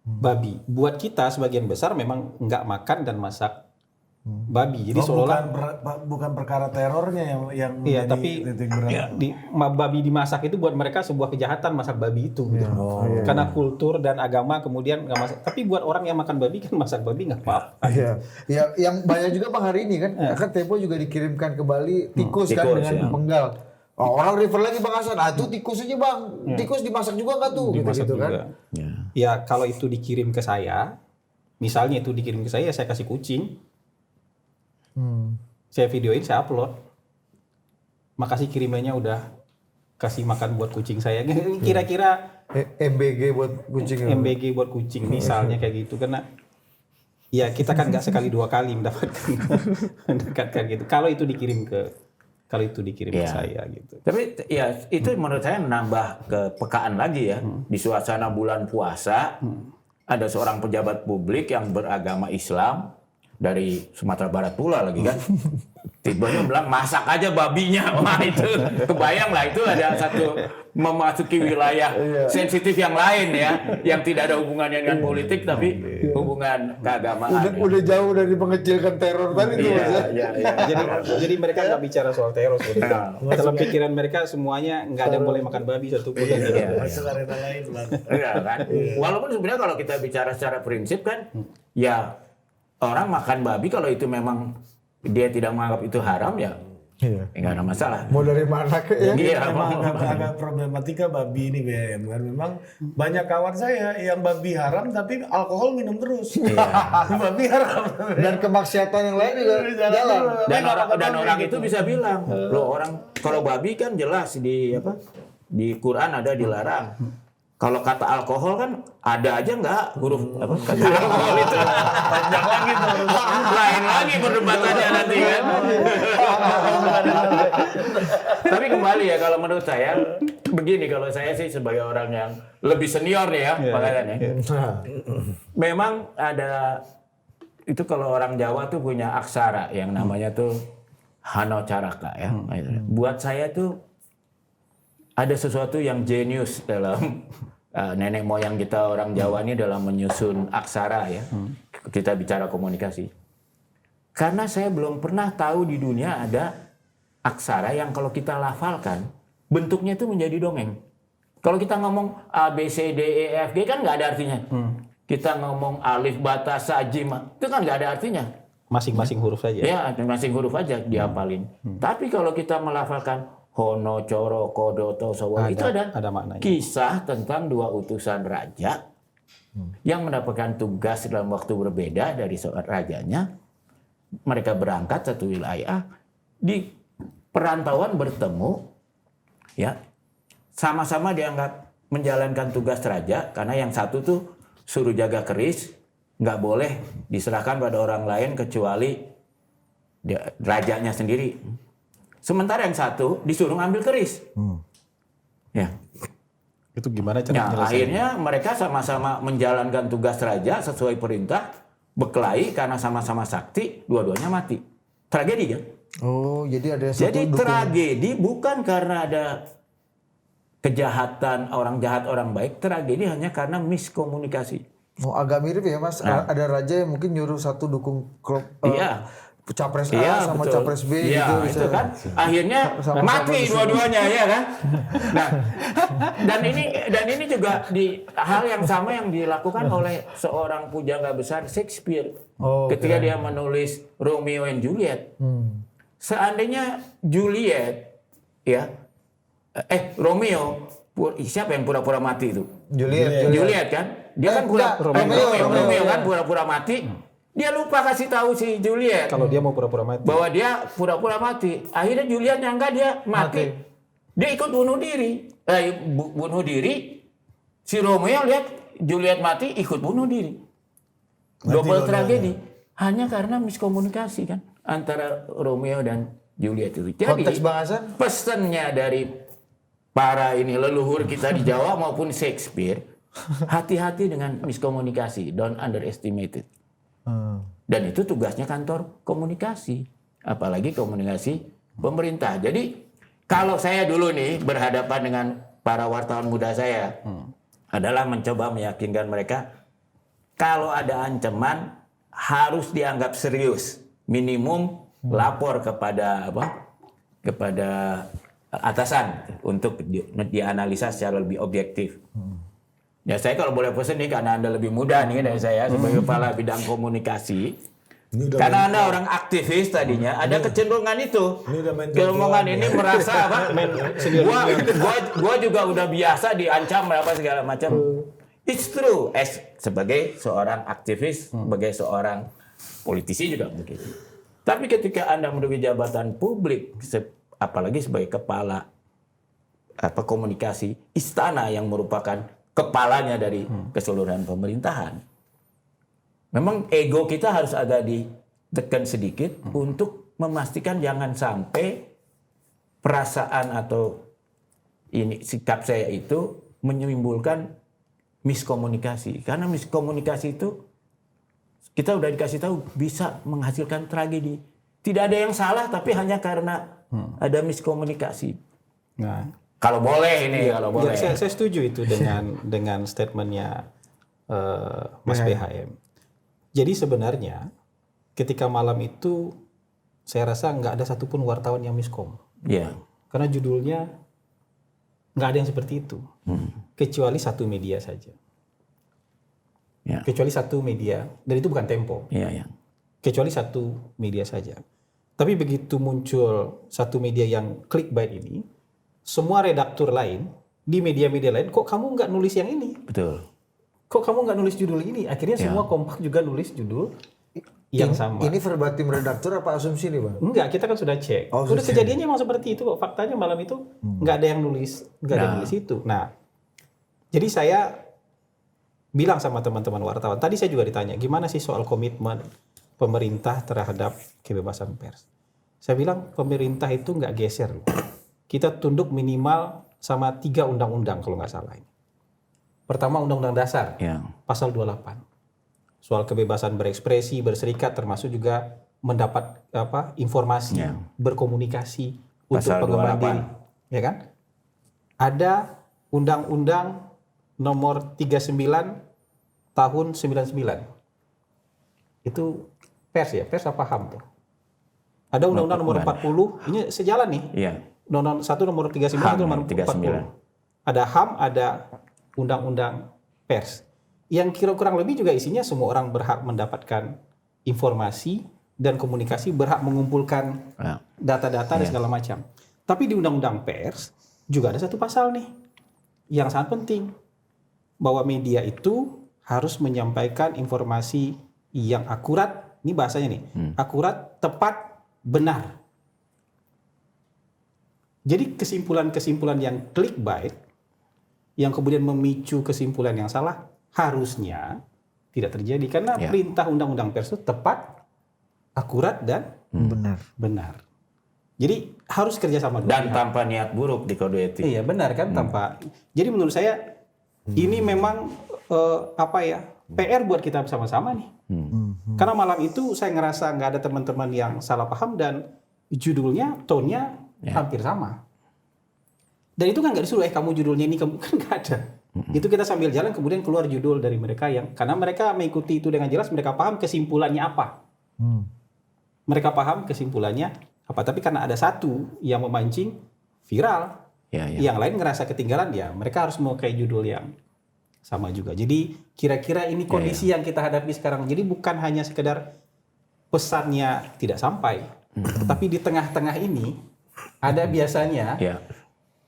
babi. Buat kita sebagian besar memang nggak makan dan masak babi. Jadi seolah bukan perkara terornya yang iya, tapi babi dimasak itu buat mereka sebuah kejahatan, masak babi itu gitu. Karena kultur dan agama kemudian nggak masak. Tapi buat orang yang makan babi kan masak babi nggak apa-apa. Iya. Ya, yang banyak juga Bang hari ini kan, kan Tempo juga dikirimkan ke Bali tikus kan dengan penggal. Orang refer lagi Bang Hasan, itu tikus aja Bang. Tikus dimasak juga nggak tuh? Gitu kan. Ya kalau itu dikirim ke saya, misalnya itu dikirim ke saya kasih kucing. Saya videoin, saya upload. Makasih kirimannya udah kasih makan buat kucing saya. Kira-kira MBG buat kucing. MBG buat kucing misalnya kayak gitu, karena ya kita kan nggak sekali 2 kali mendapatkan gitu. Kalau itu dikirim ke Iya. saya gitu. Tapi ya itu menurut saya menambah kepekaan lagi ya. Di suasana bulan puasa, ada seorang pejabat publik yang beragama Islam dari Sumatera Barat pula lagi kan. Tiba-tiba bilang masak aja babinya. Wah itu kebayang lah, itu ada satu memasuki wilayah sensitif yang lain ya, yang tidak ada hubungannya dengan politik tapi hubungan keagamaan. Udah jauh dari mengecilkan teror tadi tuh. Mas. Jadi mereka nggak bicara soal teror sebenarnya. Dalam pikiran mereka semuanya nggak ada yang boleh makan babi satu pun. Masuk arena lain Bang. Iya kan? Walaupun sebenarnya kalau kita bicara secara prinsip kan, ya orang makan babi kalau itu memang dia tidak menganggap itu haram ya nggak ada masalah. Mau dari mana ke ya? Iya, Memang agak problematika babi ini BM kan. Memang banyak kawan saya yang babi haram tapi alkohol minum terus. Babi haram. Dan kemaksiatan yang lain juga jalan. Dan orang itu bisa bilang, loh orang kalau babi kan jelas di Quran ada dilarang. Kalau kata alkohol kan ada aja nggak huruf kata alkohol itu panjang lagi tuh, lain lagi perdebatannya nanti kan. Tapi kembali ya, kalau menurut saya begini, kalau saya sih sebagai orang yang lebih senior nih ya makanya memang ada itu, kalau orang Jawa tuh punya aksara yang namanya tuh Hano Caraka ya. Buat saya tuh ada sesuatu yang jenius dalam nenek moyang kita orang Jawa ini dalam menyusun aksara ya. Kita bicara komunikasi. Karena saya belum pernah tahu di dunia ada aksara yang kalau kita lafalkan bentuknya itu menjadi dongeng. Kalau kita ngomong A, B, C, D, E, F, G kan nggak ada artinya. Kita ngomong alif, bata, sa, jim, itu kan nggak ada artinya. Masing-masing huruf saja. Ya, masing huruf aja dihafalin. Tapi kalau kita melafalkan Hono, Coro, Kodo, Tosowo, itu ada maknanya. Kisah tentang 2 utusan raja yang mendapatkan tugas dalam waktu berbeda dari seorang rajanya. Mereka berangkat satu wilayah, di perantauan bertemu, ya sama-sama dianggap menjalankan tugas raja, karena yang satu tuh suruh jaga keris, nggak boleh diserahkan pada orang lain kecuali rajanya sendiri. Sementara yang satu disuruh ambil keris. Ya. Itu gimana cara Nah, menyelesaikan? akhirnya mereka sama-sama menjalankan tugas raja sesuai perintah, berkelahi karena sama-sama sakti, dua-duanya mati. Tragedi kan? Oh, jadi ada satu Jadi tragedi bukan karena ada kejahatan orang jahat orang baik, tragedi hanya karena miskomunikasi. Oh, agak mirip ya Mas. Ada raja yang mungkin nyuruh satu dukung klub Iya. capres A sama betul. capres B Iya, gitu. itu kan akhirnya mati dua-duanya ya kan. Nah, dan ini juga di hal yang sama yang dilakukan oleh seorang pujangga besar Shakespeare ketika dia menulis Romeo and Juliet. Seandainya Juliet ya Romeo, siapa yang pura-pura mati itu? Juliet kan? Dia kan Romeo kan pura-pura mati. Dia lupa kasih tahu si Juliet Kalau dia mau pura-pura mati. bahwa dia pura-pura mati. Akhirnya Juliet nyangka dia mati. Dia ikut bunuh diri. Bunuh diri. Si Romeo lihat Juliet mati, ikut bunuh diri. Double tragedi. Hanya karena miskomunikasi kan antara Romeo dan Juliet itu. Jadi Konteks bahasa? pesannya dari para ini leluhur kita di Jawa maupun Shakespeare, hati-hati dengan miskomunikasi, don't underestimate it. Dan itu tugasnya kantor komunikasi, apalagi komunikasi pemerintah. Jadi kalau saya dulu nih berhadapan dengan para wartawan muda saya, adalah mencoba meyakinkan mereka kalau ada ancaman harus dianggap serius, minimum lapor kepada atasan untuk dianalisa secara lebih objektif. Ya saya kalau boleh pesan nih, karena Anda lebih muda nih dari saya sebagai kepala bidang komunikasi. Karena Anda orang aktivis tadinya, ada kecenderungan itu. Kecenderungan ini merasa apa? Gua juga udah biasa diancam apa segala macam. It's true. Sebagai seorang aktivis, sebagai seorang politisi juga begitu. Tapi ketika Anda menduduki jabatan publik, apalagi sebagai kepala komunikasi istana yang merupakan kepalanya dari keseluruhan pemerintahan. Memang ego kita harus agak ditekan sedikit untuk memastikan jangan sampai perasaan atau ini sikap saya itu menimbulkan miskomunikasi. Karena miskomunikasi itu kita udah dikasih tahu bisa menghasilkan tragedi. Tidak ada yang salah tapi hanya karena ada miskomunikasi. Nah, Kalau boleh ini, kalau boleh. ya, saya setuju itu dengan statementnya Mas BHM. Jadi sebenarnya ketika malam itu saya rasa nggak ada satupun wartawan yang miskom. Iya. Karena judulnya nggak ada yang seperti itu. Kecuali satu media saja. Ya. Kecuali satu media, dan itu bukan Tempo. Iya, iya. Kecuali satu media saja. Tapi begitu muncul satu media yang clickbait ini, semua redaktur lain di media-media lain, kok kamu nggak nulis yang ini? Betul. Kok kamu nggak nulis judul ini? Akhirnya semua kompak juga nulis judul yang sama. Ini verbatim redaktur apa asumsi nih Bang? Enggak, kita kan sudah cek. Oh, Udah sudah kejadiannya emang seperti itu kok. Faktanya malam itu nggak ada yang nulis, nggak ada yang nulis itu. Nah, jadi saya bilang sama teman-teman wartawan. Tadi saya juga ditanya, gimana sih soal komitmen pemerintah terhadap kebebasan pers? Saya bilang pemerintah itu nggak geser loh. Kita tunduk minimal sama 3 undang-undang kalau nggak salah ini. Pertama Undang-Undang Dasar, Ya. pasal 28. Soal kebebasan berekspresi, berserikat, termasuk juga mendapat informasi, Ya. berkomunikasi Pasal untuk pengembangan 28. diri, ya kan? Ada Undang-Undang Nomor 39 Tahun 99. Itu pers ya, pers apa HAM tuh? Ada Undang-Undang Nomor 40, ini sejalan nih. Iya. Undang-Undang 1 Nomor 39, HAM, itu Nomor 39. 40. Ada HAM, ada Undang-Undang Pers. Yang kurang lebih juga isinya semua orang berhak mendapatkan informasi dan komunikasi, berhak mengumpulkan Ya. data-data dan segala macam. Tapi di Undang-Undang Pers juga ada satu pasal nih yang sangat penting, bahwa media itu harus menyampaikan informasi yang akurat, ini bahasanya nih, akurat, tepat, benar. Jadi kesimpulan-kesimpulan yang clickbait, yang kemudian memicu kesimpulan yang salah, harusnya tidak terjadi. Karena Ya. perintah Undang-Undang Pers itu tepat, akurat, dan benar. Jadi harus kerjasama dua Dan pihak. tanpa niat buruk di kode etik. Iya benar kan, tanpa. Jadi menurut saya ini memang PR buat kita bersama-sama nih. Karena malam itu saya ngerasa nggak ada teman-teman yang salah paham dan judulnya, tone-nya hampir sama. Dan itu kan nggak disuruh kamu judulnya ini, kamu kan nggak ada. Itu kita sambil jalan kemudian keluar judul dari mereka yang karena mereka mengikuti itu dengan jelas, mereka paham kesimpulannya apa. Mereka paham kesimpulannya apa. Tapi karena ada satu yang memancing viral, Ya, ya. yang lain ngerasa ketinggalan, ya mereka harus memakai judul yang sama juga. Jadi kira-kira ini kondisi yang kita hadapi sekarang. Jadi bukan hanya sekedar pesannya tidak sampai, tapi di tengah-tengah ini ada biasanya Ya.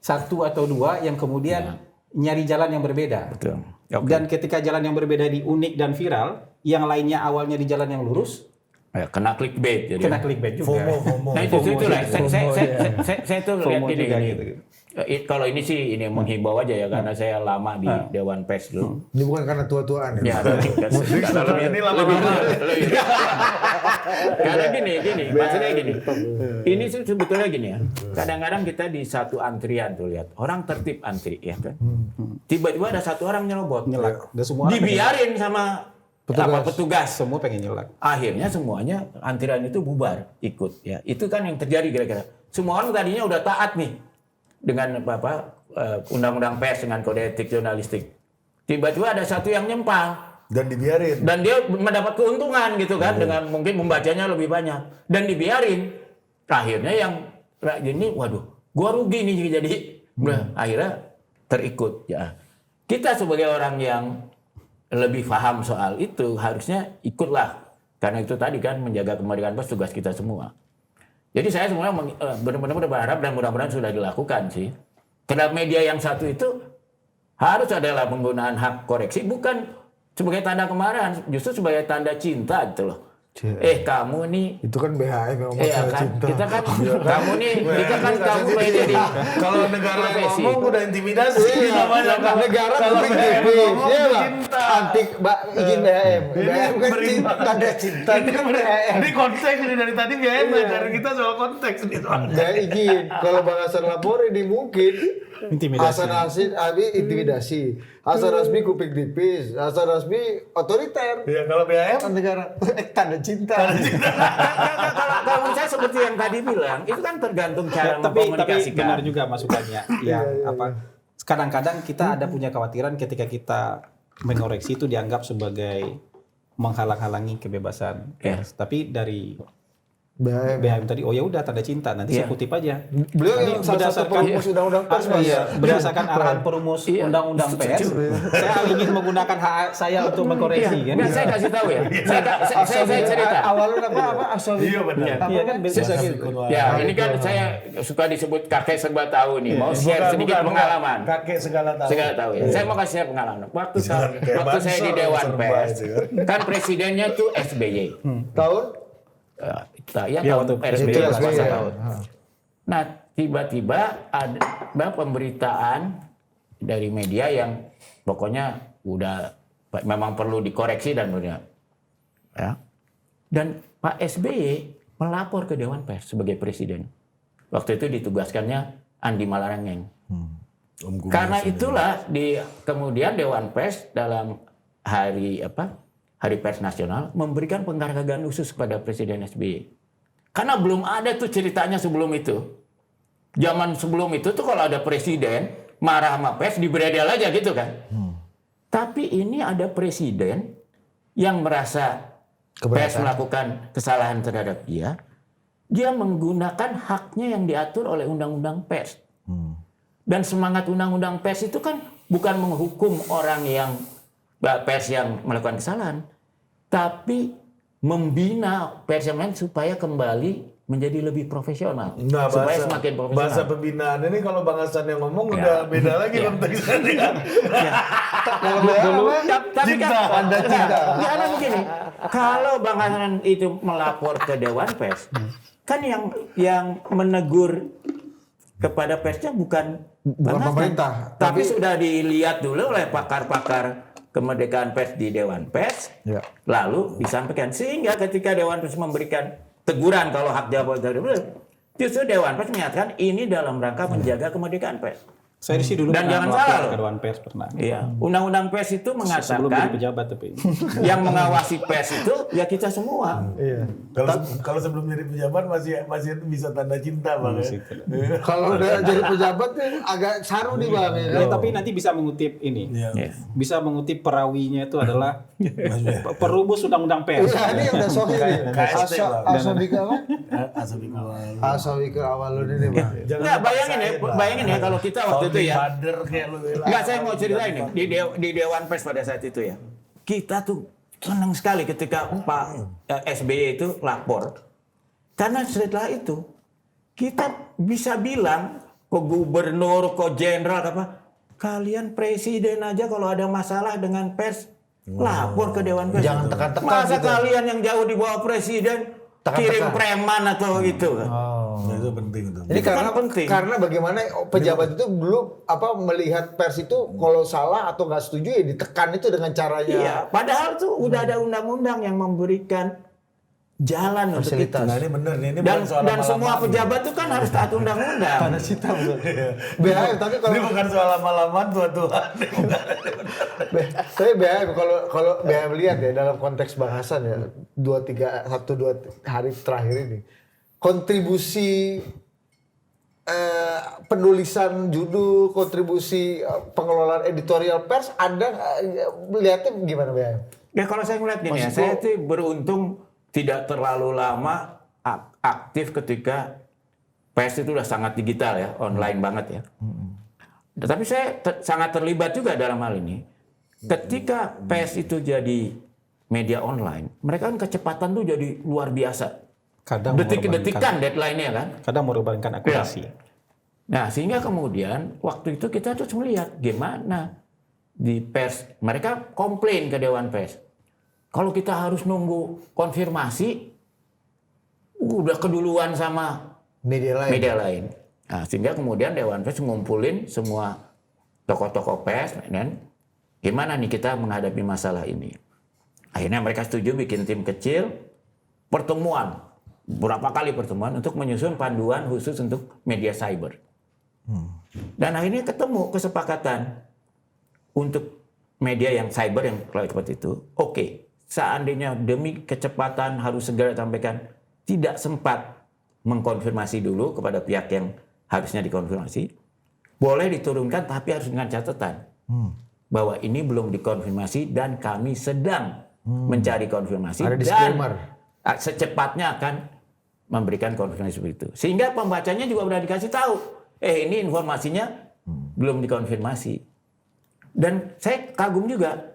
satu atau dua yang kemudian nyari jalan yang berbeda. Betul. Oke. Dan ketika jalan yang berbeda di unik dan viral, yang lainnya awalnya di jalan yang lurus, Ya, kena clickbait jadi. kena clickbait juga. FOMO. Nah itu lah. Saya tuh lihat FOMO gini. juga gini. gitu. Kalau ini sih ini menghimbau aja ya karena saya lama di Dewan Pers dulu. Ini bukan karena tua-tuaan Ya, ya. Ini lama-lama. Karena gini, maksudnya gini. Ini sebetulnya gini ya. Kadang-kadang kita di satu antrian tuh lihat orang tertib antri ya kan. Tiba-tiba ada satu orang nyerobot. Nyelak. Dan semua orang Dibiarin sama petugas. semua pengen nyelak. Akhirnya semuanya antrian itu bubar ikut ya. Itu kan yang terjadi kira-kira. Semua orang tadinya udah taat nih dengan undang-undang pers, dengan kode etik jurnalistik. Tiba-tiba ada satu yang nyempal Dan dibiarin. dan dia mendapat keuntungan gitu kan dengan mungkin membacanya lebih banyak dan dibiarin. Akhirnya yang ini waduh, gua rugi nih jadi akhirnya terikut ya. Kita sebagai orang yang lebih paham soal itu harusnya ikutlah karena itu tadi kan menjaga kemerdekaan pers tugas kita semua. Jadi saya sebenarnya benar-benar berharap dan mudah-mudahan sudah dilakukan sih. Terhadap media yang satu itu harus adalah penggunaan hak koreksi bukan sebagai tanda kemarahan, justru sebagai tanda cinta gitu loh. Kamu nih Itu kan BHM yang ngomong iya soal kan, cinta. kita kan kamu nih, kita kan kamu pengen jadi Kalau negara profesi. ngomong udah intimidasi Iya, namanya. negara Kalau kuping BHM tipis, ngomong iya itu Bang. cinta. Antik izin BHM. Ini BHM kan berimbang. tanda cinta. BHM. Ini konteks ini dari tadi BHM ngajarin kita soal konteks nih soalnya. Gak izin. Kalau Bang Hasan lapor ini mungkin Intimidasi. Hasan Hasbi intimidasi. Hasan Hasbi kuping tipis. Hasan Hasbi otoriter. Ya kalau BHM Kan negara tanda cinta. kalau menurut saya seperti yang tadi bilang, itu kan tergantung cara tapi mengkomunikasikan. benar juga masukannya. Kadang-kadang kita ada punya khawatiran ketika kita mengoreksi itu dianggap sebagai menghalang-halangi kebebasan pers. Tapi dari BHM tadi, oh ya udah tanda cinta, nanti saya kutip aja. Beliau Ini yang salah satu perumus undang-undang pers, Mas. berdasarkan arahan perumus undang-undang pers, saya ingin menggunakan hak saya untuk mengkoreksi. Kan? Nggak, saya kasih tahu ya. Saya cerita. Awalnya apa? Asal Iya benar. Iya kan bisa gitu. Ya, ini kan saya suka disebut kakek serba tahu nih. Mau share Bukan, sedikit bukan. pengalaman. Kakek segala tahu. Segala tahu ya. Saya mau kasih share pengalaman. Waktu saya di Bansor Dewan serba Pers, itu kan. kan presidennya tuh SBY. tahun Ya, Ya, tahun waktu SBY itu berkuasa SBY, ya. tahun. Nah, tiba-tiba ada pemberitaan dari media yang pokoknya udah memang perlu dikoreksi dan benar. Ya. Dan Pak SBY melapor ke Dewan Pers sebagai presiden. Waktu itu ditugaskannya Andi Malarangeng. Karena itulah kemudian Dewan Pers dalam hari Pers Nasional memberikan penghargaan khusus kepada Presiden SBY. Karena belum ada tuh ceritanya sebelum itu. Zaman sebelum itu tuh kalau ada presiden marah sama pers diberedel aja gitu kan. Tapi ini ada presiden yang merasa pers melakukan kesalahan terhadap dia menggunakan haknya yang diatur oleh Undang-Undang Pers. Dan semangat Undang-Undang Pers itu kan bukan menghukum orang yang pers yang melakukan kesalahan, tapi membina pers yang lain supaya kembali menjadi lebih profesional, Nah, supaya semakin profesional. bahasa pembinaan ini kalau Bang Hasan yang ngomong udah beda lagi konteksnya. kalau dulu Tapi cinta, kan Anda cinta. karena begini, kalau Bang Hasan itu melapor ke Dewan Pers, kan yang menegur kepada persnya bukan Bang Hasan, pemerintah, tapi sudah dilihat dulu oleh pakar-pakar kemerdekaan pers di Dewan Pers, lalu disampaikan sehingga ketika Dewan Pers memberikan teguran kalau hak jawab justru Dewan Pers menyatakan ini dalam rangka menjaga kemerdekaan pers. Saya di sini dulu Dan pernah jangan melapor salah ke loh. Dewan Pers pernah. Iya, Undang-Undang Pers itu Sebelum jadi mengatakan pejabat tapi. yang mengawasi pers itu ya kita semua. Iya. Kalau sebelum jadi pejabat masih bisa tanda cinta Bang. Ya. Kalau udah jadi pejabat nih agak saru nih Bang. Ya, tapi nanti bisa mengutip ini. Iya. Bisa mengutip perawinya itu adalah perumus undang-undang pers. Iya, ini udah sohi nih. KST, Bang. Asabika apa? Asabika awalun ini Bang. Enggak, bayangin ya kalau kita waktu itu ya. Kayak lu bilang. Enggak, saya mau ceritain nih di Dewan Pers pada saat itu ya. Kita tuh senang sekali ketika Pak SBY itu lapor. Karena setelah itu kita bisa bilang ke gubernur, ke jenderal apa, kalian presiden aja kalau ada masalah dengan pers lapor ke Dewan Pers. Jangan tekan-tekan Masa gitu. kalian yang jauh di bawah presiden kirim preman atau gitu kan. Nah, itu penting tuh. Ini Itu kan karena penting. karena bagaimana pejabat itu dulu melihat pers itu kalau salah atau nggak setuju ya ditekan itu dengan caranya. Iya, padahal tuh udah ada undang-undang yang memberikan jalan untuk itu. Fasilitas. Nah ini bener nih, ini Dan bukan soal semua lama-lama. pejabat tuh kan harus taat undang-undang. Cita BHM tapi kalau Ini bukan soal lama-lamaan tua-tua. tapi BHM kalau BHM lihat ya dalam konteks bahasan ya 1-2 hari terakhir ini kontribusi penulisan judul, kontribusi pengelolaan editorial pers Anda melihatnya gimana BHM? Ya kalau saya ngeliat gini ya, saya tuh beruntung tidak terlalu lama aktif ketika pers itu udah sangat digital ya, online banget ya. Tapi saya sangat terlibat juga dalam hal ini. Ketika pers itu jadi media online, mereka kan kecepatan tuh jadi luar biasa. Kadang Detik-detikan deadline-nya kan. Kadang mengorbankan akurasi. Nah, sehingga kemudian waktu itu kita terus melihat gimana di pers, mereka komplain ke Dewan Pers. Kalau kita harus nunggu konfirmasi, udah keduluan sama media lain. Nah, sehingga kemudian Dewan Pers ngumpulin semua tokoh-tokoh pers dan gimana nih kita menghadapi masalah ini. Akhirnya mereka setuju bikin tim kecil, pertemuan, berapa kali pertemuan untuk menyusun panduan khusus untuk media cyber. Dan akhirnya ketemu kesepakatan untuk media yang cyber yang seperti itu. Oke, seandainya demi kecepatan harus segera sampaikan, tidak sempat mengkonfirmasi dulu kepada pihak yang harusnya dikonfirmasi, boleh diturunkan tapi harus dengan catatan bahwa ini belum dikonfirmasi dan kami sedang mencari konfirmasi dan secepatnya akan memberikan konfirmasi seperti itu. Sehingga pembacanya juga sudah dikasih tahu, ini informasinya belum dikonfirmasi. Dan saya kagum juga,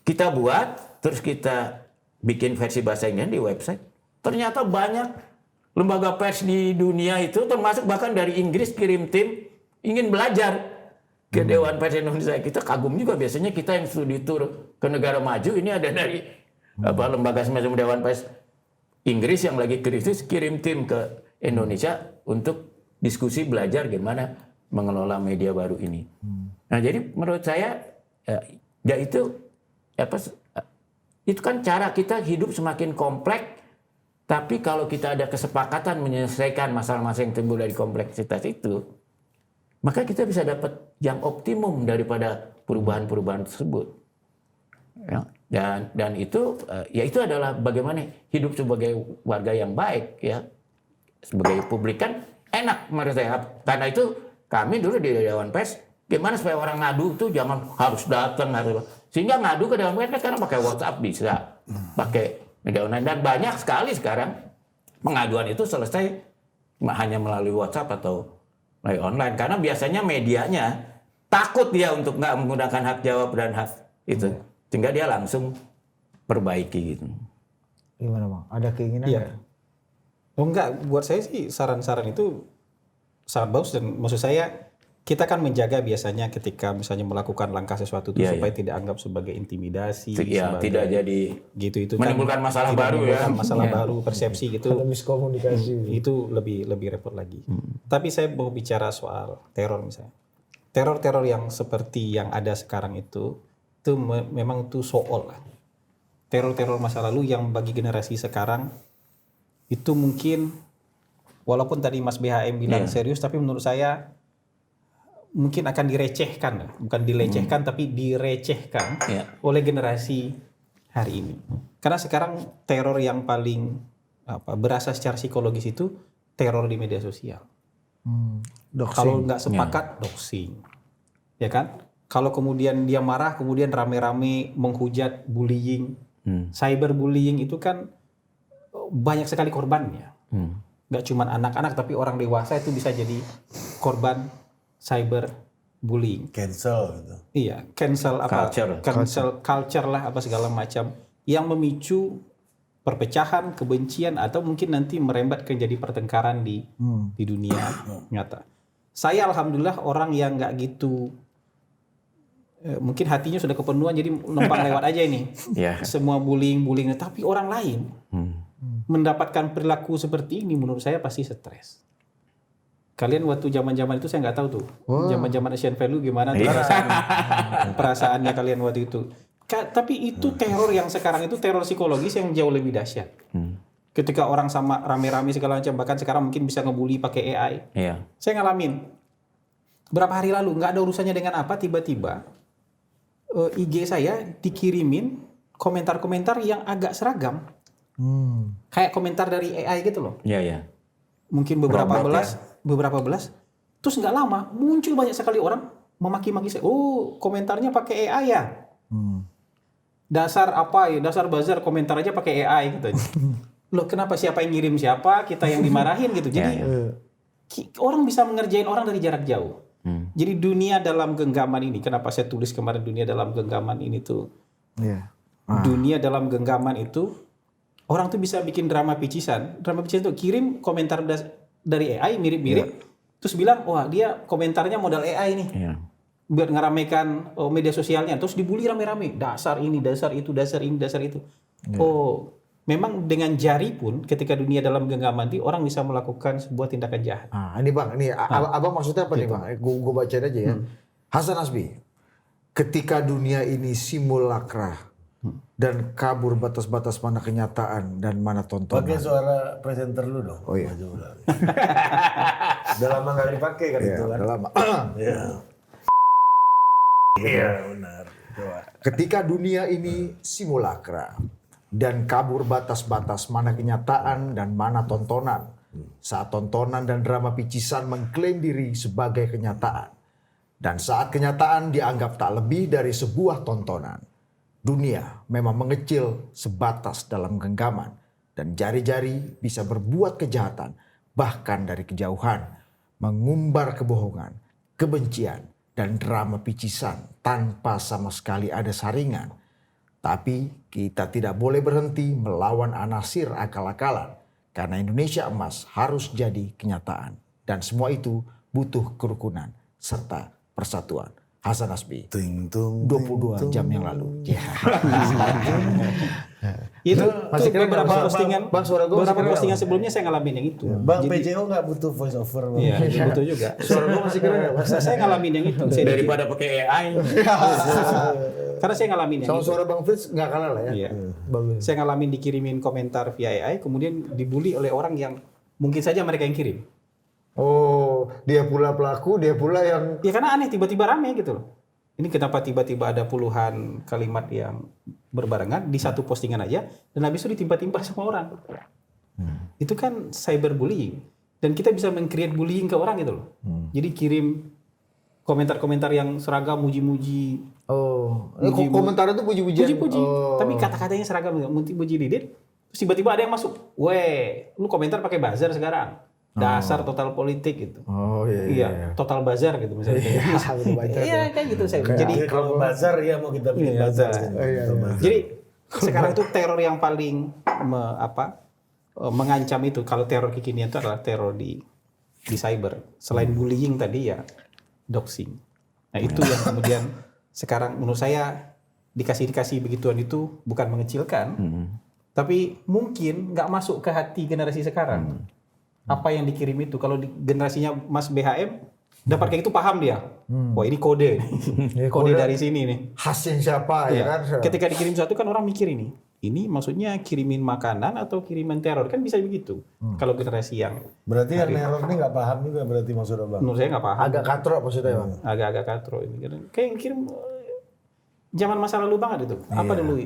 kita buat, terus kita bikin versi bahasa Inggris di website. Ternyata banyak lembaga pers di dunia itu, termasuk bahkan dari Inggris kirim tim ingin belajar ke Dewan Pers Indonesia. Kita kagum juga, biasanya kita yang studi tour ke negara maju, ini ada dari lembaga semacam Dewan Pers Inggris yang lagi krisis kirim tim ke Indonesia untuk diskusi belajar gimana mengelola media baru ini. Nah, jadi menurut saya ya itu kan cara kita hidup semakin kompleks. Tapi kalau kita ada kesepakatan menyelesaikan masalah-masalah yang timbul dari kompleksitas itu, maka kita bisa dapat yang optimum daripada perubahan-perubahan tersebut. Ya, dan itu ya itu adalah bagaimana hidup sebagai warga yang baik, ya, sebagai publik kan enak menurut saya. Karena itu kami dulu di Dewan Pers, gimana supaya orang ngadu itu jangan harus datang, sehingga ngadu ke Dewan Pers karena pakai WhatsApp bisa, pakai media online, dan banyak sekali sekarang pengaduan itu selesai hanya melalui WhatsApp atau melalui online, karena biasanya medianya takut dia untuk nggak menggunakan hak jawab dan hak itu, sehingga dia langsung perbaiki gitu. Gimana Bang? Ada keinginan? Iya. Oh enggak, buat saya sih saran-saran itu sangat bagus, dan maksud saya kita kan menjaga biasanya ketika misalnya melakukan langkah sesuatu itu supaya tidak anggap sebagai intimidasi, Ya, tidak jadi gitu itu menimbulkan kan, masalah tidak baru menimbulkan ya. masalah baru, persepsi gitu. Kalau miskomunikasi. Itu lebih repot lagi. Tapi saya mau bicara soal teror misalnya. Teror-teror yang seperti yang ada sekarang itu memang itu soal lah. Teror-teror masa lalu yang bagi generasi sekarang itu mungkin walaupun tadi Mas BHM bilang serius, tapi menurut saya mungkin akan direcehkan, bukan dilecehkan tapi direcehkan oleh generasi hari ini. Karena sekarang teror yang paling berasa secara psikologis itu teror di media sosial. Kalau nggak sepakat, doxing, ya kan? Kalau kemudian dia marah, kemudian rame-rame menghujat, bullying, cyberbullying itu kan banyak sekali korbannya. Nggak cuma anak-anak, tapi orang dewasa itu bisa jadi korban cyberbullying. Cancel gitu. Iya, cancel culture lah, apa segala macam yang memicu perpecahan, kebencian, atau mungkin nanti merembet ke jadi pertengkaran di dunia nyata. Saya alhamdulillah orang yang nggak gitu, mungkin hatinya sudah kepenuhan jadi numpang lewat aja ini. Semua bullying, tapi orang lain mendapatkan perilaku seperti ini menurut saya pasti stres. Kalian waktu zaman-zaman itu saya nggak tahu tuh, zaman-zaman Asian Value gimana tuh perasaannya kalian waktu itu. Tapi itu teror yang sekarang itu teror psikologis yang jauh lebih dahsyat. Ketika orang sama rame-rame segala macam, bahkan sekarang mungkin bisa ngebully pakai AI. Saya ngalamin berapa hari lalu, nggak ada urusannya dengan apa, tiba-tiba IG saya dikirimin komentar-komentar yang agak seragam, kayak komentar dari AI gitu loh. Mungkin beberapa belas, terus nggak lama muncul banyak sekali orang memaki-maki saya. Oh, komentarnya pakai AI ya? Dasar apa ya? Dasar bazar, komentar aja pakai AI gitu. Loh, kenapa siapa yang ngirim siapa? Kita yang dimarahin gitu. Jadi orang bisa mengerjain orang dari jarak jauh. Jadi dunia dalam genggaman ini, kenapa saya tulis kemarin dunia dalam genggaman ini tuh? Dunia dalam genggaman itu orang tuh bisa bikin drama picisan. Drama picisan itu kirim komentar dari AI mirip-mirip, terus bilang, wah dia komentarnya modal AI nih. buat ngeramaikan media sosialnya, terus dibully rame-rame, dasar ini, dasar itu, dasar ini, dasar itu. Oh, memang dengan jari pun ketika dunia dalam genggaman itu orang bisa melakukan sebuah tindakan jahat. Ini Bang, ini Abang maksudnya apa nih Bang? Gue bacain aja ya. Hasan Nasbi, ketika dunia ini simulakra dan kabur batas-batas mana kenyataan dan mana tontonan. Pakai suara presenter lu dong. Oh iya. Udah lama gak dipakai kan Iya, itu kan. udah lama. Iya. Iya benar. Coba. Ketika dunia ini simulakra dan kabur batas-batas mana kenyataan dan mana tontonan. Saat tontonan dan drama picisan mengklaim diri sebagai kenyataan. Dan saat kenyataan dianggap tak lebih dari sebuah tontonan. Dunia memang mengecil sebatas dalam genggaman. Dan jari-jari bisa berbuat kejahatan bahkan dari kejauhan. Mengumbar kebohongan, kebencian, dan drama picisan tanpa sama sekali ada saringan. Tapi kita tidak boleh berhenti melawan anasir akal-akalan. Karena Indonesia emas harus jadi kenyataan. Dan semua itu butuh kerukunan serta persatuan. Hasan Nasbi, Ting tung 22 jam yang lalu. Ya. Itu masih keren beberapa nggak? postingan, Bang, suara gua masih beberapa keren postingan sebelumnya saya ngalamin yang itu. Bang PJO nggak butuh voice over. Bang. Iya, betul juga. Suara gue masih keren ya? Saya ngalamin yang itu. Saya Daripada pakai AI. karena saya ngalamin yang Sama itu. suara Bang Fritz nggak kalah lah ya. Iya. Bagus. Saya ngalamin dikirimin komentar via AI, kemudian dibully oleh orang yang mungkin saja mereka yang kirim. Oh, dia pula pelaku, dia pula yang Ya karena aneh, tiba-tiba rame gitu loh. Ini kenapa tiba-tiba ada puluhan kalimat yang berbarengan di satu postingan aja, dan habis itu ditimpa-timpa sama orang. Itu kan cyberbullying. Dan kita bisa meng-create bullying ke orang gitu loh. Jadi kirim komentar-komentar yang seragam, muji-muji. komentarnya tuh puji-pujian. Puji-puji. Oh. Tapi kata-katanya seragam, muji Didit. Terus tiba-tiba ada yang masuk. Weh, lu komentar pakai buzzer sekarang. Dasar total politik gitu. Oh iya. Iya, total bazar gitu misalnya. Iya, kayak gitu saya. Jadi Jadi kalau bazar ya mau kita bikin Iya, bazar. bazar. Iya. Jadi sekarang itu teror yang paling mengancam itu, kalau teror kekinian itu adalah teror di cyber. Selain bullying tadi ya doxing. Nah itu yang kemudian sekarang menurut saya dikasih begituan itu bukan mengecilkan, tapi mungkin nggak masuk ke hati generasi sekarang. Apa yang dikirim itu, kalau di generasinya Mas BHM dapat kayak itu paham dia. Wah ini kode, kode dari sini nih. Khasnya siapa ya kan? Ketika dikirim sesuatu kan orang mikir ini maksudnya kirimin makanan atau kiriman teror, kan bisa begitu. Kalau generasi yang Berarti yang neror ini nggak paham juga berarti maksudnya Bang. menurut saya nggak paham, Agak katro maksudnya Bang. agak-agak katro ini. Kayak yang kirim zaman masa lalu banget itu. Apa dulu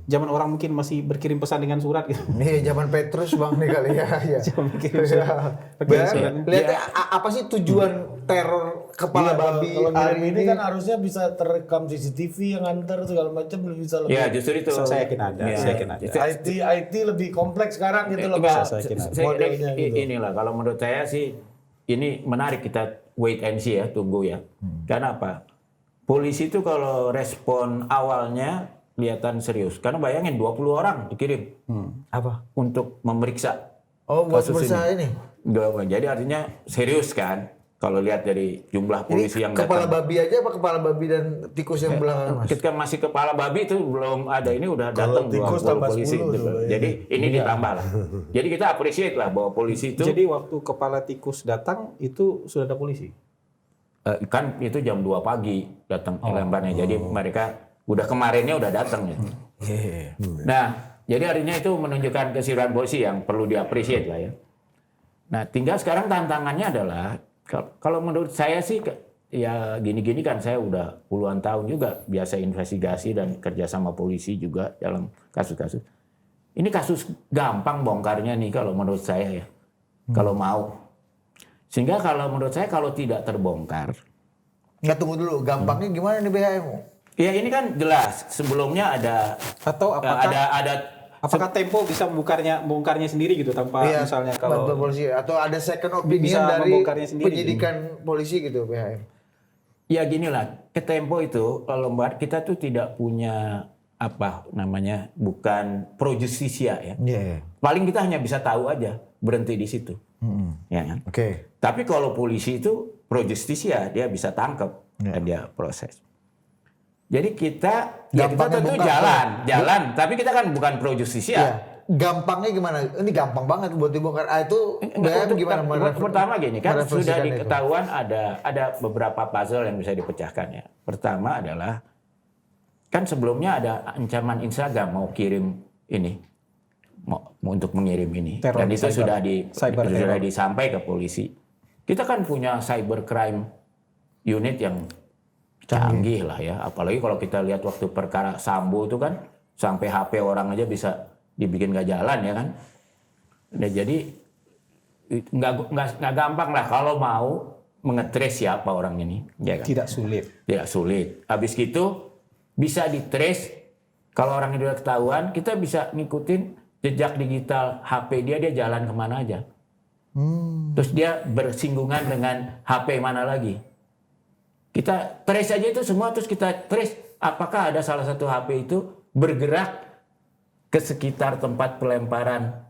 zaman orang mungkin masih berkirim pesan dengan surat gitu. Nih zaman Petrus Bang nih kali ya. Zaman kirim surat. Pakai surat. Lihat apa sih tujuan teror kepala babi Kalau hari ngirim ini kan harusnya bisa terekam CCTV yang antar segala macam bisa lebih. Ya justru itu. Saya yakin ada. Ya. Saya yakin ada. IT lebih kompleks sekarang gitu loh. Enggak, saya yakin ada. Modelnya gitu. Inilah kalau menurut saya sih ini menarik, kita wait and see ya, tunggu ya. Karena apa? Polisi itu kalau respon awalnya kelihatan serius. Karena bayangin 20 orang dikirim apa? untuk memeriksa. Oh buat kasus berusaha ini. Jadi artinya serius kan? Kalau lihat dari jumlah polisi yang Kepala datang. babi aja apa kepala babi dan tikus yang belakangan Mas? Ketika masih kepala babi itu belum ada, ini udah Kalau datang tikus 20 tambah polisi. 10 gitu. tuh, ya. Jadi ini ditambah lah. Jadi kita appreciate lah bahwa polisi itu Jadi waktu kepala tikus datang itu sudah ada polisi. kan itu jam 2 pagi datang lembarnya. Jadi mereka udah kemarinnya udah datang ya. Nah, jadi artinya itu menunjukkan keseriusan polisi yang perlu diapresiasi lah ya. Nah, tinggal sekarang tantangannya adalah kalau menurut saya sih ya gini-gini kan saya udah puluhan tahun juga biasa investigasi dan kerja sama polisi juga dalam kasus-kasus. Ini kasus gampang bongkarnya nih kalau menurut saya ya. Kalau mau. Sehingga kalau menurut saya kalau tidak terbongkar. Nggak tunggu dulu, gampangnya gimana nih BHM? Ya ini kan jelas sebelumnya ada Atau apakah ada apakah Tempo bisa membongkarnya sendiri gitu tanpa misalnya kalau bantuan polisi atau ada second opinion bisa dari membongkarnya sendiri, penyidikan polisi gitu BHM? ya ginilah ke Tempo itu kalau kita tuh tidak punya apa namanya bukan pro justisia ya. Iya. Paling kita hanya bisa tahu aja berhenti di situ. Ya kan? Oke. Tapi kalau polisi itu pro justisia, dia bisa tangkap dan dia proses. Jadi kita Gampangnya tentu bongkar jalan, tapi kita kan bukan pro justisia. Iya. Gampangnya gimana? Ini gampang banget buat dibongkar. Itu BM gimana? Pertama gini kan sudah merefleksikan itu? diketahuan ada beberapa puzzle yang bisa dipecahkan ya. Pertama adalah kan sebelumnya ada ancaman Instagram mau kirim ini, mau untuk mengirim ini, Teror dan itu cyber sudah terror. disampaikan ke polisi. Kita kan punya cybercrime unit yang canggih lah ya, apalagi kalau kita lihat waktu perkara Sambo itu kan sampai HP orang aja bisa dibikin nggak jalan ya kan. Nah, jadi nggak gampang lah kalau mau mengetrace siapa orang ini, ya kan? Tidak sulit. Tidak sulit. Habis gitu bisa ditrace. Kalau orang itu udah ketahuan, kita bisa ngikutin jejak digital HP dia jalan kemana aja. Terus dia bersinggungan dengan HP mana lagi. Kita trace aja itu semua, terus kita trace apakah ada salah satu HP itu bergerak ke sekitar tempat pelemparan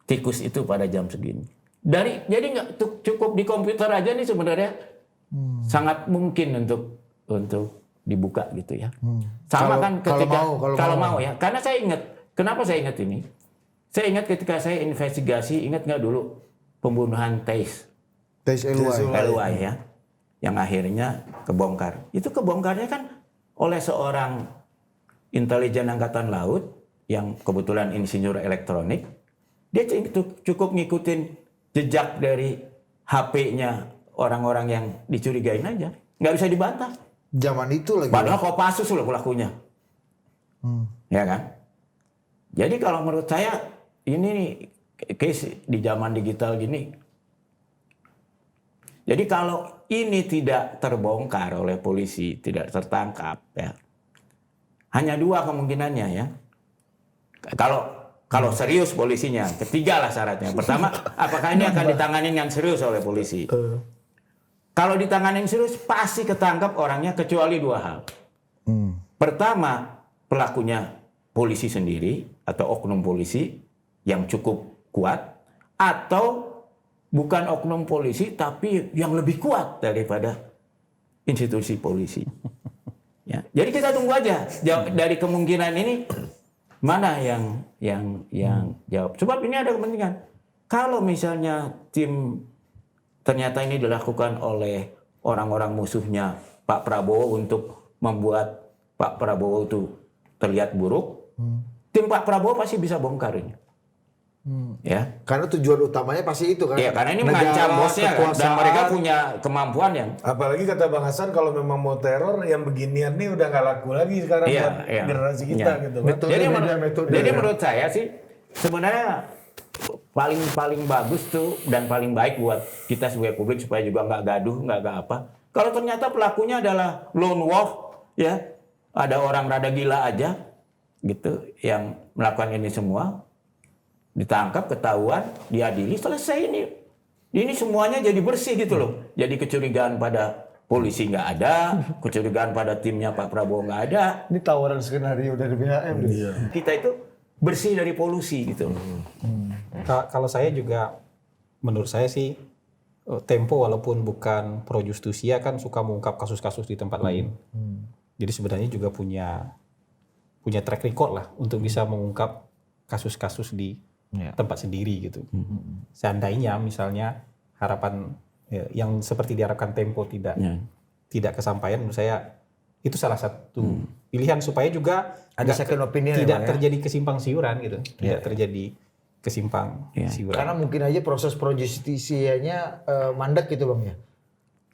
tikus itu pada jam segini. Jadi nggak cukup di komputer aja nih sebenarnya sangat mungkin untuk dibuka gitu ya. Sama kan ketika kalau mau ya. Karena saya ingat, kenapa saya ingat ini? Saya ingat ketika saya investigasi, ingat nggak dulu pembunuhan Teis LY ya, yang akhirnya kebongkar. Itu kebongkarnya kan oleh seorang intelijen angkatan laut yang kebetulan insinyur elektronik. Dia cukup ngikutin jejak dari HP-nya orang-orang yang dicurigain aja, nggak bisa dibantah. Zaman itu lagi. Padahal Kopassus loh pelakunya, ya kan? Jadi kalau menurut saya ini nih case di zaman digital gini. Jadi kalau ini tidak terbongkar oleh polisi, tidak tertangkap, ya, hanya dua kemungkinannya ya. Kalau serius polisinya, ketiga lah syaratnya. Pertama, apakah ini akan ditangani dengan serius oleh polisi? Kalau ditangani serius, pasti ketangkap orangnya kecuali dua hal. Pertama, pelakunya polisi sendiri atau oknum polisi yang cukup kuat, atau bukan oknum polisi tapi yang lebih kuat daripada institusi polisi. Ya, jadi kita tunggu aja dari kemungkinan ini mana yang jawab. Sebab ini ada kepentingan. Kalau misalnya tim ternyata ini dilakukan oleh orang-orang musuhnya Pak Prabowo untuk membuat Pak Prabowo itu terlihat buruk, tim Pak Prabowo pasti bisa bongkar ini. Ya. Karena tujuan utamanya pasti itu kan. Ya, karena ini mengancam bosnya kan, dan mereka punya kemampuan yang. Apalagi kata Bang Hasan, kalau memang mau teror yang beginian nih udah nggak laku lagi sekarang buat generasi kita gitu kan. Jadi menurut saya sih sebenarnya paling bagus tuh dan paling baik buat kita sebagai publik supaya juga nggak gaduh, nggak apa. Kalau ternyata pelakunya adalah lone wolf, ya ada orang rada gila aja gitu yang melakukan ini semua, ditangkap, ketahuan, diadili, selesai ini semuanya jadi bersih gitu loh. Jadi kecurigaan pada polisi nggak ada, kecurigaan pada timnya Pak Prabowo nggak ada. Ini tawaran skenario dari BHM. Kita itu bersih dari polusi gitu loh. Kalau saya juga, menurut saya sih, Tempo walaupun bukan pro justisia kan suka mengungkap kasus-kasus di tempat lain. Jadi sebenarnya juga punya track record lah untuk bisa mengungkap kasus-kasus di tempat sendiri gitu. Seandainya misalnya harapan yang seperti diharapkan Tempo tidak kesampaian, menurut saya itu salah satu pilihan supaya juga ada second opinion tidak terjadi kesimpang siuran gitu, tidak terjadi kesimpang siuran. Karena mungkin aja proses pro justisianya mandek gitu Bang ya.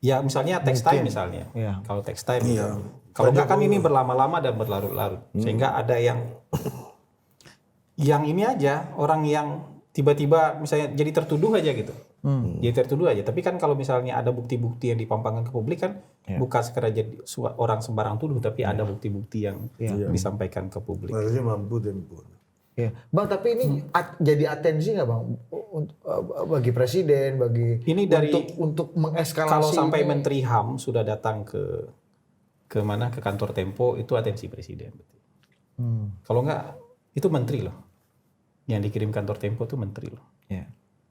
Ya misalnya text time misalnya. Kalau text time, kalau nggak kan ini berlama-lama dan berlarut-larut, sehingga ada yang ini aja, orang yang tiba-tiba misalnya jadi tertuduh aja gitu. Jadi tertuduh aja. Tapi kan kalau misalnya ada bukti-bukti yang dipampangkan ke publik kan bukan sekedar jadi orang sembarang tuduh, tapi ada bukti-bukti yang disampaikan ke publik. Harusnya mampu Tempo. Ya. Bang, tapi ini jadi atensi nggak Bang bagi presiden, bagi ini dari untuk mengeskalasi. Kalau sampai Menteri HAM sudah datang ke mana, ke kantor Tempo, itu atensi presiden. Kalau nggak, itu menteri loh. Yang dikirim kantor Tempo itu menteri loh.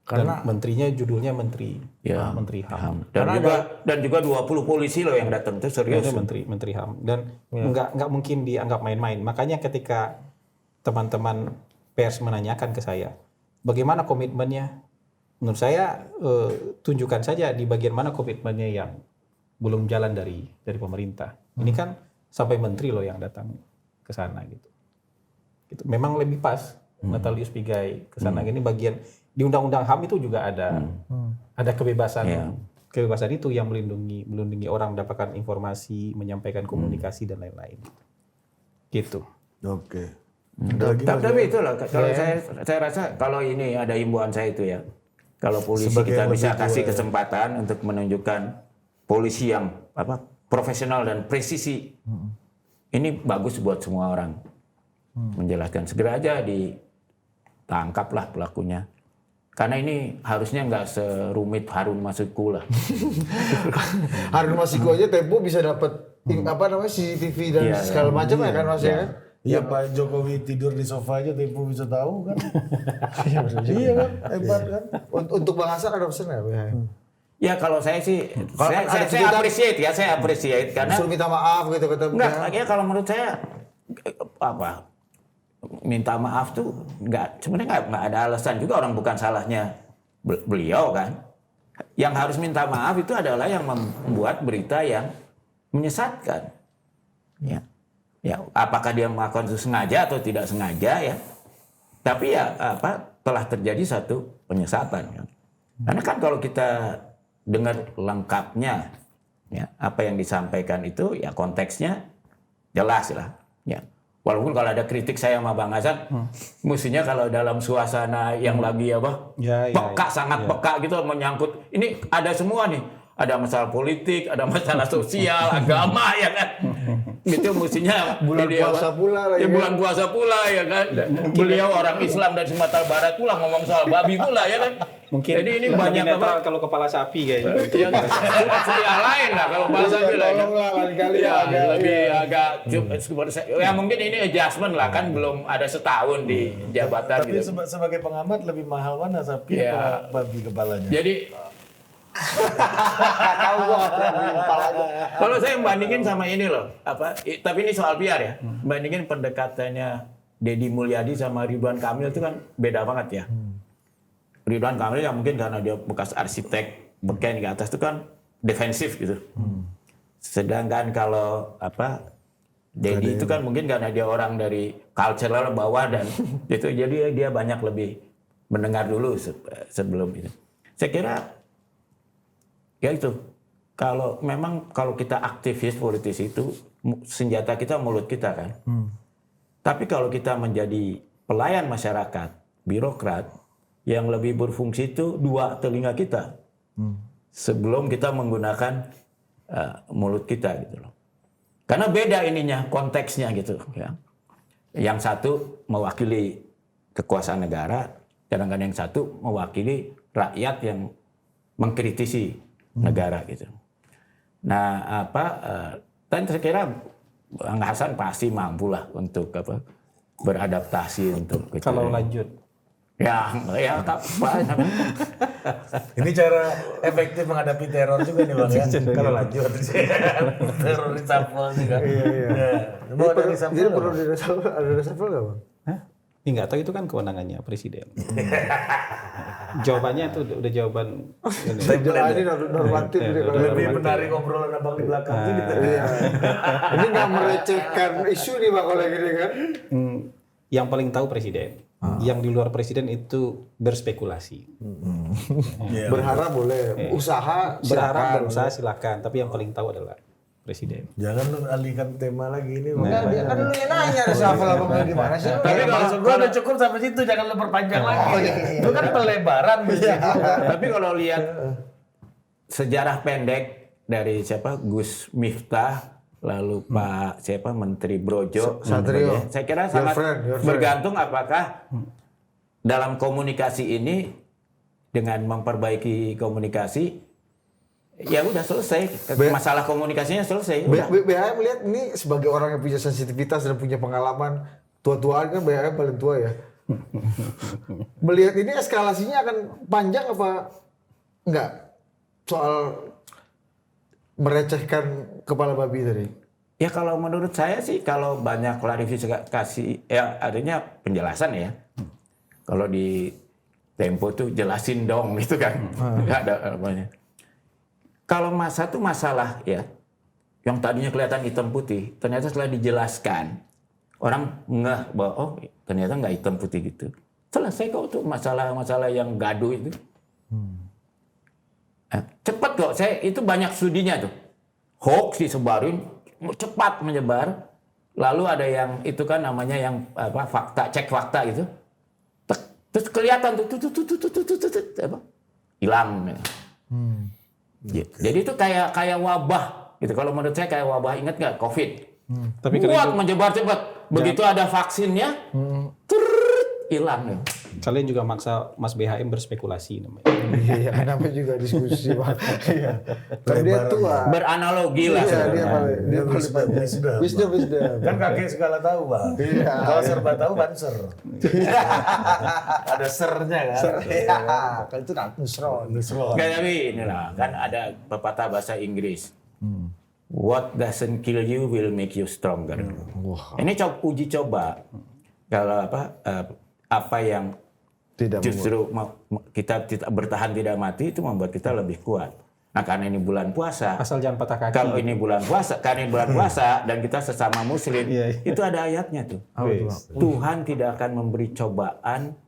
Karena menterinya judulnya menteri Ya, menteri HAM. Dan juga 20 polisi loh yang datang itu serius. Itu menteri HAM dan nggak mungkin dianggap main-main. Makanya ketika teman-teman pers menanyakan ke saya bagaimana komitmennya, menurut saya tunjukkan saja di bagian mana komitmennya yang belum jalan dari pemerintah. Ini kan sampai menteri loh yang datang ke sana gitu. Memang lebih pas Natalius Pigai ke sana. Ini bagian di Undang-Undang HAM itu juga ada kebebasan kebebasan itu yang melindungi orang mendapatkan informasi, menyampaikan komunikasi dan lain-lain. Gitu. Oke. Tapi itulah kalau saya rasa kalau ini ada himbauan saya itu ya. Kalau polisi Sebagai kita yang bisa lebih kasih tua, kesempatan untuk menunjukkan polisi yang profesional dan presisi. Ini bagus buat semua orang. Menjelaskan segera aja ditangkaplah pelakunya. Karena ini harusnya nggak serumit Harun Masiku lah. Harun Masiku aja Tempo bisa dapat CCTV dan Iya, segala macam ya kan Mas ya kan? Iya Pak Jokowi tidur di sofa aja Tempo bisa tahu kan? Iya kan, hebat kan? Untuk Bang Hasan ada pesan nggak? Ya kalau saya sih, Kalau saya ada cerita- saya appreciate karena Suruh minta maaf gitu kata enggak, ya kalau menurut saya minta maaf tuh sebenarnya nggak ada alasan juga, orang bukan salahnya beliau kan. Yang harus minta maaf itu adalah yang membuat berita yang menyesatkan. Ya, apakah dia melakukan itu sengaja atau tidak sengaja ya. Tapi ya telah terjadi satu penyesatan kan. Karena kan kalau kita dengar lengkapnya ya, apa yang disampaikan itu ya konteksnya jelas lah ya. Walaupun kalau ada kritik saya sama Bang Hasan, mestinya kalau dalam suasana yang lagi peka, sangat peka gitu menyangkut, ini ada semua nih, ada masalah politik, ada masalah sosial, agama ya kan, gitu mestinya Bulan puasa pula lah, ya, ya. bulan puasa pula ya kan, beliau orang Islam dari Sumatera Barat pula ngomong soal babi pula ya kan. Mungkin Jadi ini banyak netral kalau kepala sapi kayaknya. yang lain lah kalau bahasa bilang. Tolonglah kali-kali Ya, agak lebih agak ya mungkin ini adjustment lah kan, belum ada setahun di jabatan Tapi gitu. sebagai pengamat lebih mahal mana sapi Ya. atau babi kepalanya? Jadi kalau saya membandingin sama ini loh, tapi ini soal PR ya. Bandingin pendekatannya Deddy Mulyadi sama Ridwan Kamil itu kan beda banget ya. Ridwan Kamil yang mungkin karena dia bekas arsitek, beken di atas itu kan defensif gitu. Sedangkan kalau Deddy itu kan mungkin karena dia orang dari cultural bawah dan itu, jadi dia banyak lebih mendengar dulu sebelum itu. Saya kira ya itu, kalau kita aktivis politisi itu senjata kita mulut kita kan. Tapi kalau kita menjadi pelayan masyarakat, birokrat yang lebih berfungsi itu dua telinga kita. Sebelum kita menggunakan mulut kita gitu loh. Karena beda ininya, konteksnya gitu ya. Yang satu mewakili kekuasaan negara, sedangkan yang satu mewakili rakyat yang mengkritisi negara gitu. Nah, dan saya kira Bang Hasan pasti mampu lah untuk beradaptasi untuk Kalau lanjut. Ya, Ini cara efektif menghadapi teror juga nih Bang ya. Kalau lanjut teror reshuffle juga. Iya. Mau ada reshuffle Jadi nggak, perlu Bang? ada reshuffle nggak Bang? Hah? Ini nggak tahu, itu kan kewenangannya presiden. Jawabannya itu udah jawaban ini. Ini normatif ini kalau Lebih menarik obrolan abang di belakang sih gitu. Iya. Ini nggak merecehkan isu nih Bang kalau gini kan? Yang paling tahu presiden. Yang di luar presiden itu berspekulasi. Berharap boleh, usaha Berharap silakan. berusaha silakan, tapi yang paling tahu adalah presiden. Jangan lu alihkan tema lagi ini Bang. Enggak, dia kan lu yang nanya reshuffle apa mau gimana sih? Tapi maksud gua udah cukup sampai situ, jangan lu perpanjang lagi. Itu kan pelebaran bisa. Tapi kalau lihat sejarah pendek dari Gus Miftah, lalu Pak Menteri Brojo, Satrio. saya kira Your sangat friend. bergantung apakah dalam komunikasi ini dengan memperbaiki komunikasi, ya udah selesai, masalah komunikasinya selesai. Udah. BHM melihat ini sebagai orang yang punya sensitivitas dan punya pengalaman tua-tuaan kan BHM paling tua ya. Melihat ini eskalasinya akan panjang apa enggak? Soal merecehkan kepala babi tadi. Ya kalau menurut saya sih kalau banyak klarifikasi ya adanya penjelasan ya. Kalau di Tempo tuh jelasin dong gitu kan. Nggak ada apanya. Kalau masa tuh masalah ya yang tadinya kelihatan hitam putih, ternyata setelah dijelaskan orang ngeh bahwa oh ternyata nggak hitam putih gitu. Selesai kok tuh masalah-masalah yang gaduh itu. Cepat kok, itu banyak studinya tuh. Hoax disebarin, cepat menyebar. Lalu ada yang itu kan namanya yang apa fakta, cek fakta gitu. Terus kelihatan tuh apa? Hilang. Jadi itu kayak wabah gitu. Kalau menurut saya kayak wabah, ingat nggak COVID? Tapi Kuat menyebar cepat. Begitu ada vaksinnya, hilang. kalian juga maksa Mas BHM berspekulasi namanya. Iya, kenapa juga diskusi Pak? Iya. Kan dia tua. Beranalogi lah. Iya, sebenarnya. dia paling wisdom. Kan kakek segala tahu, Bang. Iya. Kalau serba tahu banser. Ada sernya kan. Iya, kan itu Nusron. Nggak, tapi inilah kan ada pepatah bahasa Inggris. What doesn't kill you will make you stronger. Ini uji coba. Kalau apa yang justru kita bertahan tidak mati itu membuat kita lebih kuat. Nah karena ini bulan puasa. Asal jangan patah kaki. Kalau ini bulan puasa, karena ini bulan puasa dan kita sesama muslim, itu ada ayatnya tuh. Tuhan tidak akan memberi cobaan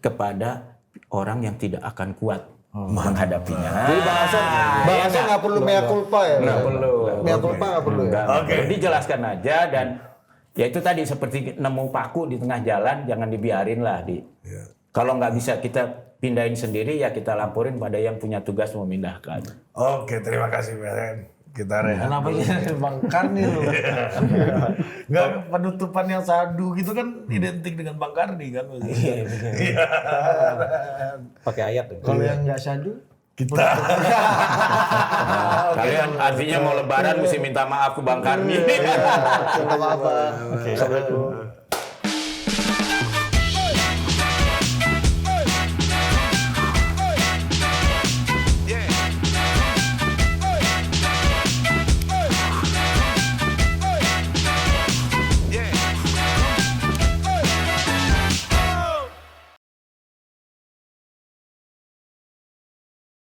kepada orang yang tidak akan kuat menghadapinya. Jadi bahasa nggak perlu mea culpa ya? Nggak perlu. Mea culpa nggak perlu ya? Jadi jelaskan aja dan ya itu tadi seperti nemu paku di tengah jalan, jangan dibiarin lah. Kalau nggak bisa kita pindahin sendiri ya kita laporin pada yang punya tugas memindahkan. Oke, terima kasih Ben. Kita rehat. Kenapa jadi Bang Karni lu? Nggak, penutupan yang sadu gitu kan identik dengan Bang Karni kan. Iya. Pakai ayat. Kalau yang nggak syadu? Kita. Kalian artinya mau lebaran mesti minta maaf ke Bang Karni. Minta maaf. Assalamualaikum.